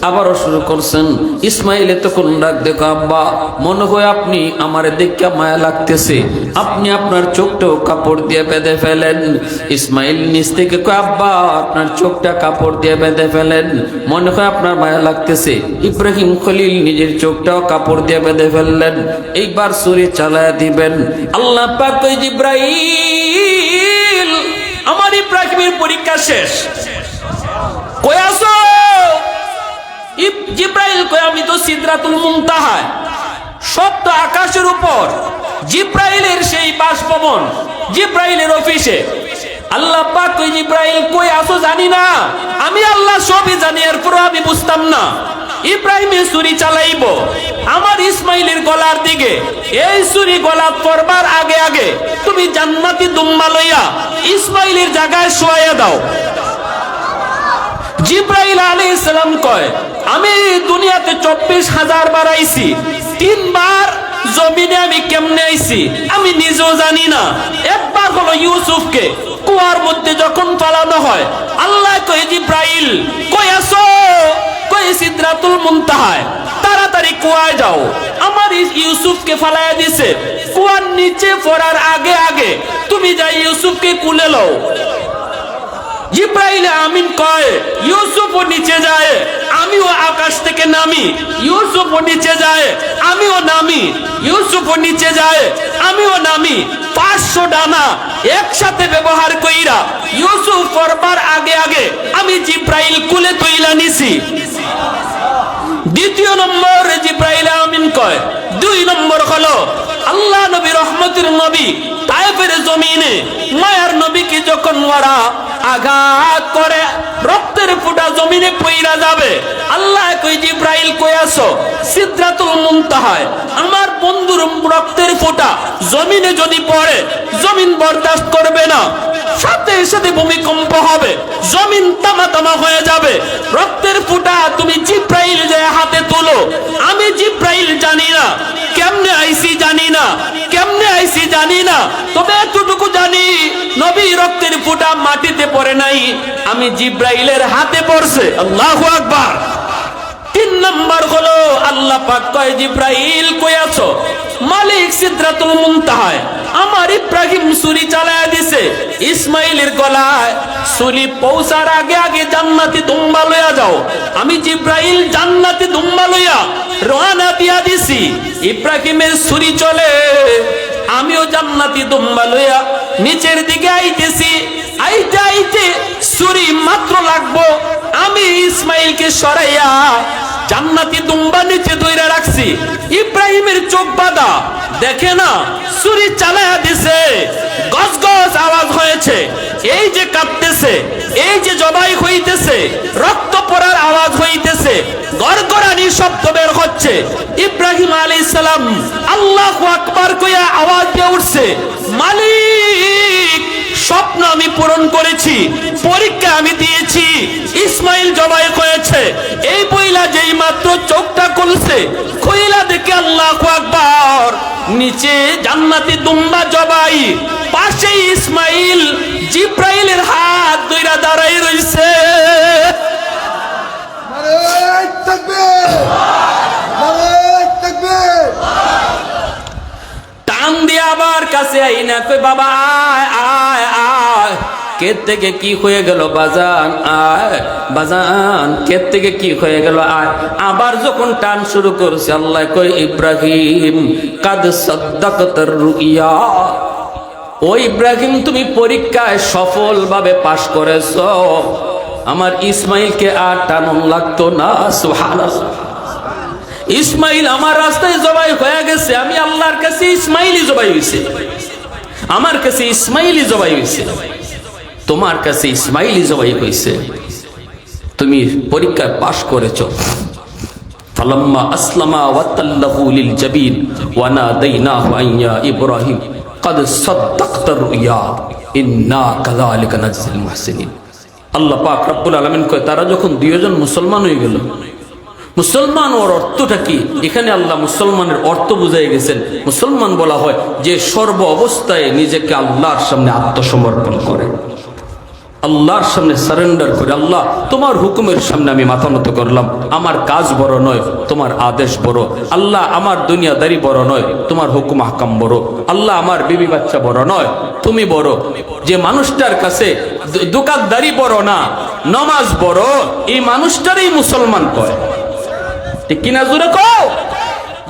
আবারও শুরু করছেন। ইসমাইল তখন ডাক দেখো আব্বা, মনে হয় আপনি আমার দেখে মায়া লাগতেছে, আপনি আপনার চোখটাও কাপড় দিয়ে বেঁধে ফেলেন। ইসমাইল নিচ থেকে কয় আব্বা আপনার চোখটা কাপড় দিয়ে বেঁধে ফেলেন, মনে হয় আপনার মায়া লাগতেছে। ইব্রাহিম খলিল নিজের চোখটাও কাপড় দিয়ে বেঁধে ফেললেন। এইবার ছুরি চালায়া দিবেন। আল্লাহ পাক কয় জিবরাইল আমার ইব্রাহিমের পরীক্ষা শেষ, কই আছো? জিবরাইল কয় আমি তো সিদরাতুল মুনতাহায়, সপ্ত আকাশের উপর জিবরাইলের সেই বাসভবন, জিবরাইলের অফিসে। আল্লাহ পাক কই জিবরাইল কই আছো জানি না, আমি আল্লাহ সবই জানি, এরপরও আমি বুঝতাম না। ইব্রাহিমের ছুরি চালাইব আমার ইসমাইলের গলার দিকে, এই ছুরি গলা পড়বার আগে আগে তুমি জান্নাতি দুম্বা লইয়া ইসমাইলের জায়গায় শোয়াইয়া দাও। জিবরাইল আলাইহিস সালাম কয় আমি দুনিয়াতে 24,000 বার আইছি, 3 বার জমিনে আমি কেমনে আইছি আমি নিজেও জানি না। একবার হলো ইউসুফকে কুয়ার মধ্যে যখন ফালানো হয়, আল্লাহ কয় জিবরাইল কই আছো? কই সিদরাতুল মুনতাহায়, তাড়াতাড়ি কুয়ায় যাও। আমার ইউসুফকে ফালাইয়া দিছে, কুয়ার নিচে পড়ার আগে আগে তুমি যাই ইউসুফকে কুলে লও। জিবরাইল আমিন কয় ইউসুফও নিচে যায়, আমিও আকাশ থেকে নামি। ইউসুফও নিচে যায়, আমিও নামি। ইউসুফও নিচে যায়, আমিও নামি। 500 ডানা একসাথে ব্যবহার কইরা ইউসুফ পড়বার আগে আগে আমি জিবরাইল কুলে তুইলা নিছি। দ্বিতীয় নম্বর জিবরাইল আমিন কয় 2 নম্বর হলো আল্লাহ নবী রহমতের নবী তায়েফের জমিনে মায়ার নবীকে যখন ওরা আঘাত করে রক্তের ফোঁটা জমিনে পইরা যাবে, আল্লাহ কই জিবরাইল কই আছো? সিদরাতুল মুনতাহায়। আমার বন্ধুর রক্তের ফোঁটা জমিনে যদি পড়ে জমিন বরদাস্ত করবে না, সাথে সাথে ভূমিকম্প হবে, জমিন তামা তামা হয়ে যাবে। রক্তের ফোঁটা তুমি জিবরাইল যে হাতে তোলো। আমি জিবরাইল জানি না কেমনে আইছি, জানি না কেমনে আইছি, জানি না, তবে এতটুকু জানি নবী রক্তের ফোঁটা মাটিতে পড়ে নাই, আমি জিবরাইলের হাতে পড়ছে। আল্লাহু আকবার। 3 নম্বর হলো আল্লাহ পাক কয় জিবরাইল কই আছো? মালিক সিদরাতুল মুনতাহায়। আমার ইব্রাহিম ছুরি চালায়া দিছে ইসমাইলের গলায়, ছুরি পৌঁছার আগে আগে জান্নাতি দুম্বা লইয়া যাও। আমি জিবরাইল জান্নাতি দুম্বা লইয়া রওনা দিয়া দিছি। ইব্রাহিমের ছুরি চলে, আমিও জান্নাতি দুম্বা লইয়া নিচের দিকে আইতেছি। আইতে আইতে ছুরি মাত্র লাগবো, আমি ইসমাইলকে সরাইয়া জান্নাতি দুম্বা নিচে ধইরা রাখছি। ইব্রাহিমের চোখ বাঁধা, দেখে না ছুরি চালায়া দিছে, গজ গজ আওয়াজ হয়েছে, এই যে কাঁপতেছে, এই যে জবাই হইতেছে, রক্ত পড়ার আওয়াজ হইতেছে, গড়গড়ানি শব্দ বের হচ্ছে। ইব্রাহিম আলাইহিস সালাম আল্লাহু আকবার কইয়া আওয়াজ দিয়ে উঠছে, মালিক স্বপ্ন আমি পূরণ করেছি, পরীক্ষা আমি দিয়েছি, ইসমাইল জবাই হয়েছে। এই বইলা যেই মাত্র চোখটা খুলছে, খুইলা দেখে আল্লাহু আকবার, নিচে জান্নাতি দুম্বা জবাই, পাশে ইসমাইল জিবরাইলের হাত ধইরা দাঁড়াই রইছে। নারে তাকবীর, নারে তাকবীর। টান দিয়ে আবার কাছে আইনা কই বাবা আয় আয় আয়, কে থেকে কি হয়ে গেল বাজান, আয় বাজান, কে থেকে কি হয়ে গেল আয়। আবার যখন টান শুরু করছে, আল্লাহ কই ইব্রাহিম কাদ সাদ্দাকতার রুইয়া। ও ইব্রাহিম তুমি পরীক্ষায় সফলভাবে পাশ করেছো, আমার ইসমাইলকে আর টানুন লাগতো না। সুবহানাল্লাহ। ইসমাইল আমার রাস্তায় জবাই হয়ে গেছে, আমি আল্লাহর কাছে ইসমাইলই জবাই হইছে, আমার কাছে ইসমাইলই জবাই হইছে, তোমার কাছে ইসমাইলই জবাই হইছে। তো তুমি পরীক্ষায় পাশ করেছো। ফালাম্মা আসলামা ওয়াতাল্লাহু লিল জাবিন ওয়া নাদাইনাহু আইয়া ইব্রাহিম قد صدقت الرؤيا إنا كذلك نجزي المحسنين। আল্লাহ পাক রব্বুল আলামিন কয় তারা যখন দুইজন মুসলমান হয়ে গেল, মুসলমান ওর অর্থটা কি? এখানে আল্লাহ মুসলমানের অর্থ বুঝাই গেছেন। মুসলমান বলা হয় যে সর্ব অবস্থায় নিজেকে আল্লাহর সামনে আত্মসমর্পণ করে, আল্লাহর সামনে সারেন্ডার করে। আল্লাহ তোমার হুকুমের সামনে আমি মাথা নত করলাম, আমার কাজ বড় নয়, তোমার আদেশ বড়। আল্লাহ আমার দুনিয়াদারি বড় নয়, তোমার হুকুম হাকাম বড়। আল্লাহ আমার বিবি বাচ্চা বড় নয়, তুমি বড়। যে মানুষটার কাছে দোকানদারি বড় না, নামাজ বড়, এই মানুষটারই মুসলমান কয়। ঠিক কিনা জোরে কও?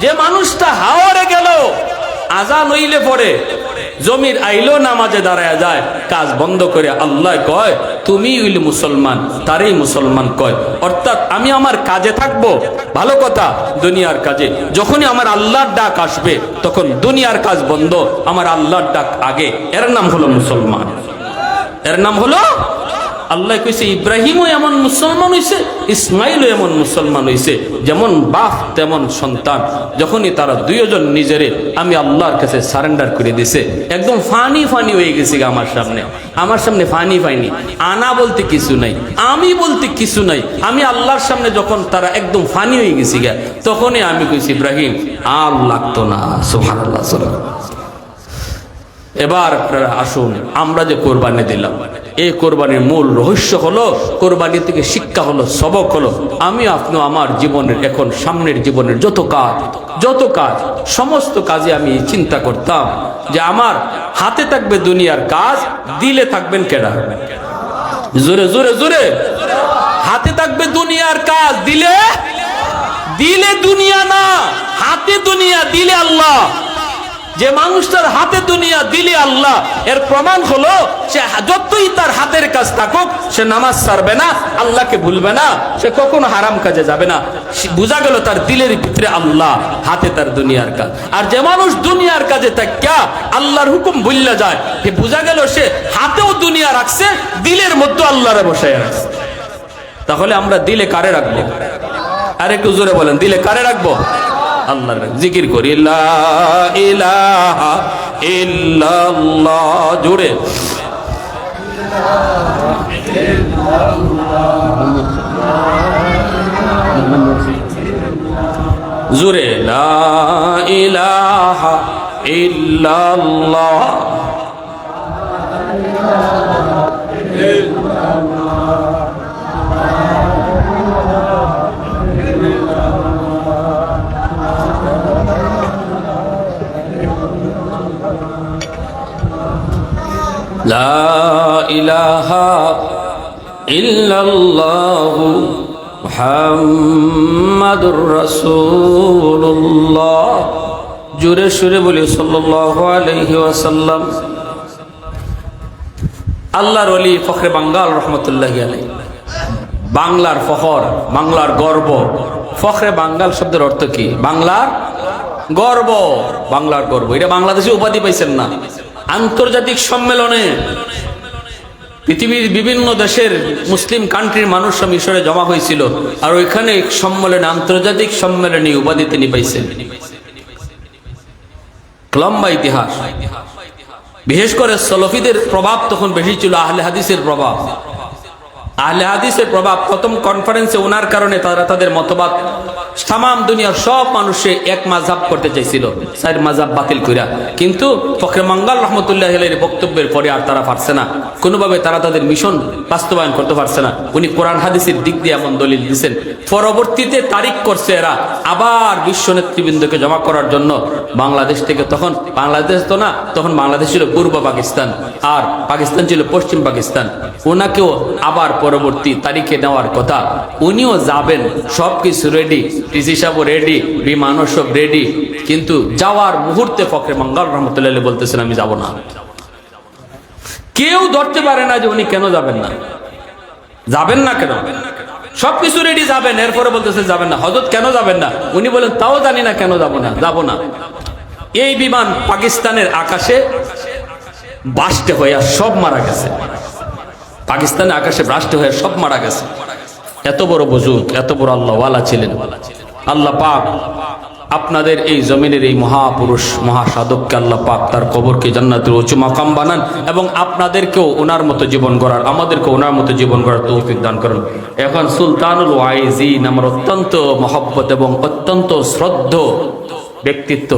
যে মানুষটা হাওরে গেল, আজান হইলে পরে জমির আইলো নামাজে দাঁড়ায় যায়, কাজ বন্ধ করে আল্লাহ কয় তুমি হইলে মুসলমান, তারই মুসলমান কয়। অর্থাৎ আমি আমার কাজে থাকবো, ভালো কথা, দুনিয়ার কাজে। যখনই আমার আল্লাহর ডাক আসবে তখন দুনিয়ার কাজ বন্ধ, আমার আল্লাহর ডাক আগে। এর নাম হলো মুসলমান, এর নাম হলো। আল্লাহ কইছে ইব্রাহিমও এমন মুসলমান হইছে, ইসমাইলও এমন মুসলমান হইছে, যেমন বাপ তেমন সন্তান। যখনই তারা দুইজন নিজেরে আমি আল্লাহর কাছে সারেন্ডার করে দিছে, একদম ফানি ফানি হয়ে গেছে আমার সামনে। আমার সামনে ফানি ফানি, আনা বলতে কিছু নাই, আমি বলতে কিছু নাই। আমি আল্লাহর সামনে যখন তারা একদম ফানি হয়ে গেছি গা, তখনই আমি কইছি ইব্রাহিম আর লাগতো না। সুবহানাল্লাহ। এবার আপনারা আসুন, আমরা যে কোরবানি দিলাম, এই কোরবানির মূল রহস্য হলো, কোরবানি থেকে শিক্ষা হলো, সবক হলো, আমি আপনি আমার জীবনের এখন সামনের জীবনের যত কাজ সমস্ত কাজে আমি চিন্তা করতাম যে আমার হাতে থাকবে দুনিয়ার কাজ, দিলে থাকবেন কেডা? জোরে জোরে জোরে। হাতে থাকবে দুনিয়ার কাজ, দিলে দুনিয়া না, হাতে দুনিয়া, দিলে আল্লাহ। যে মানুষটার হাতে দুনিয়া, দিলে আল্লাহ, এর প্রমাণ হলো সে যতই তার হাতের কাজ থাকুক, সে নামাজ ছাড়বে না, আল্লাহকে ভুলবে না, সে কখনো হারাম কাজে যাবে না। বোঝা গেল তার দিলের ভিতরে আল্লাহ, হাতে তার দুনিয়ার কাজ। আর যে মানুষ দুনিয়ার কাজে থাকিয়া আল্লাহর হুকুম ভুললে যায়, সে বোঝা গেল সে হাতেও দুনিয়া রাখছে, দিলের মধ্যে আল্লাহরে বসায় রাখছে। তাহলে আমরা দিলে কারে রাখবো? আর একটু জোরে বলেন, দিলে কারে রাখবো? আল্লাহর জিকির করি, লা ইলাহা ইল্লাল্লাহ। জোরে জোরে, লা ইলাহা ইল্লাল্লাহ। লা ইলাহা ইল্লাল্লাহু মুহাম্মাদুর রাসূলুল্লাহ। জোরে সুরে বলি সাল্লাল্লাহু আলাইহি ওয়াসাল্লাম। আল্লাহর ওলি ফখরে বাঙ্গাল রহমতুল্লাহি আলাইহি, বাংলার ফখর, বাংলার গর্ব। ফখরে বাঙ্গাল শব্দের অর্থ কি? বাংলার গর্ব, বাংলার গর্ব। এটা বাংলাদেশে উপাধি পাইছেন না। আন্তর্জাতিক সম্মেলনে পৃথিবীর বিভিন্ন দেশের মুসলিম কান্ট্রির মানুষরা মিশরে জমা হয়েছিল, আর ওইখানে সম্মেলনে, আন্তর্জাতিক সম্মেলনে উপাধি তিনি পাইছেন। লম্বা ইতিহাস। বিশেষ করে সলফিদের প্রভাব তখন বেশি ছিল, আহলে হাদিসের প্রভাব। আহলে হাদিসের প্রভাব প্রথম কনফারেন্সে ওনার কারণে তারা তাদের মতবাদ তামাম দুনিয়ার সব মানুষে এক মাযহাব করতে চাইছিল, 4 মাযহাব বাতিল কইরা। কিন্তু ফখরে বাঙ্গাল রহমতুল্লাহি আলাইহির বক্তব্যের পরে আর তারা পারছে না, কোনোভাবে তারা তাদের মিশন বাস্তবায়ন করতে পারছে না। উনি কোরআন হাদিসের দিক দিয়ে এমন দলিল দিয়েছেন। পরবর্তীতে তারিখ করছে এরা আবার বিশ্ব নেতৃবৃন্দকে জমা করার জন্য বাংলাদেশ থেকে। তখন বাংলাদেশ তো না, তখন বাংলাদেশ ছিল পূর্ব পাকিস্তান, আর পাকিস্তান ছিল পশ্চিম পাকিস্তান। ওনাকেও আবার পরবর্তী তারিখে নেওয়ার কথা। উনিও যাবেন, সবকিছু রেডি, টিসি সাহেব রেডি, বিমানও সব রেডি। কিন্তু যাওয়ার মুহূর্তে ফখরে বাঙ্গাল রহমতুল্লাহ বলতেছেন আমি যাব না। কেউ ধরতে পারে না যে উনি কেন যাবেন না, যাবেন না কেন? সবকিছু রেডি, যাবেন, এরপরে বলতেছে যাবেন না। হযরত কেন যাবেন না? উনি বলেন তাও জানি না কেন যাব না, যাব না। এই বিমান পাকিস্তানের আকাশে বাস্টে হয়ে সব মারা গেছে, পাকিস্তানের আকাশে ব্রাস্ট হয়ে সব মারা গেছে। এত বড় বুজুর্গ, এত বড় আল্লাহওয়ালা ছিলেন। আল্লাহ পাক আপনাদের এই জমিনের এই মহাপুরুষ মহাসাধককে আল্লাহ পাক তার কবরকে জান্নাতের উঁচু মাকাম বানান এবং আপনাদেরকেও ওনার মতো জীবন গড়ার, আমাদেরকে ওনার মতো জীবন গড়ার তৌফিক দান করুন। এখন সুলতানুল ওয়াইজিন আমার অত্যন্ত মহব্বত এবং অত্যন্ত শ্রদ্ধ ব্যক্তিত্ব,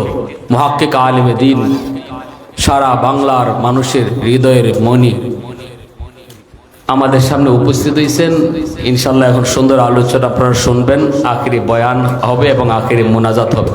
মুহাক্কিক আলিমে দ্বীন, সারা বাংলার মানুষের হৃদয়ের মণি আমাদের সামনে উপস্থিত হয়েছেন। ইনশাল্লাহ এখন সুন্দর আলোচনা আপনারা শুনবেন, আখিরি বয়ান হবে এবং আখিরি মোনাজাত হবে।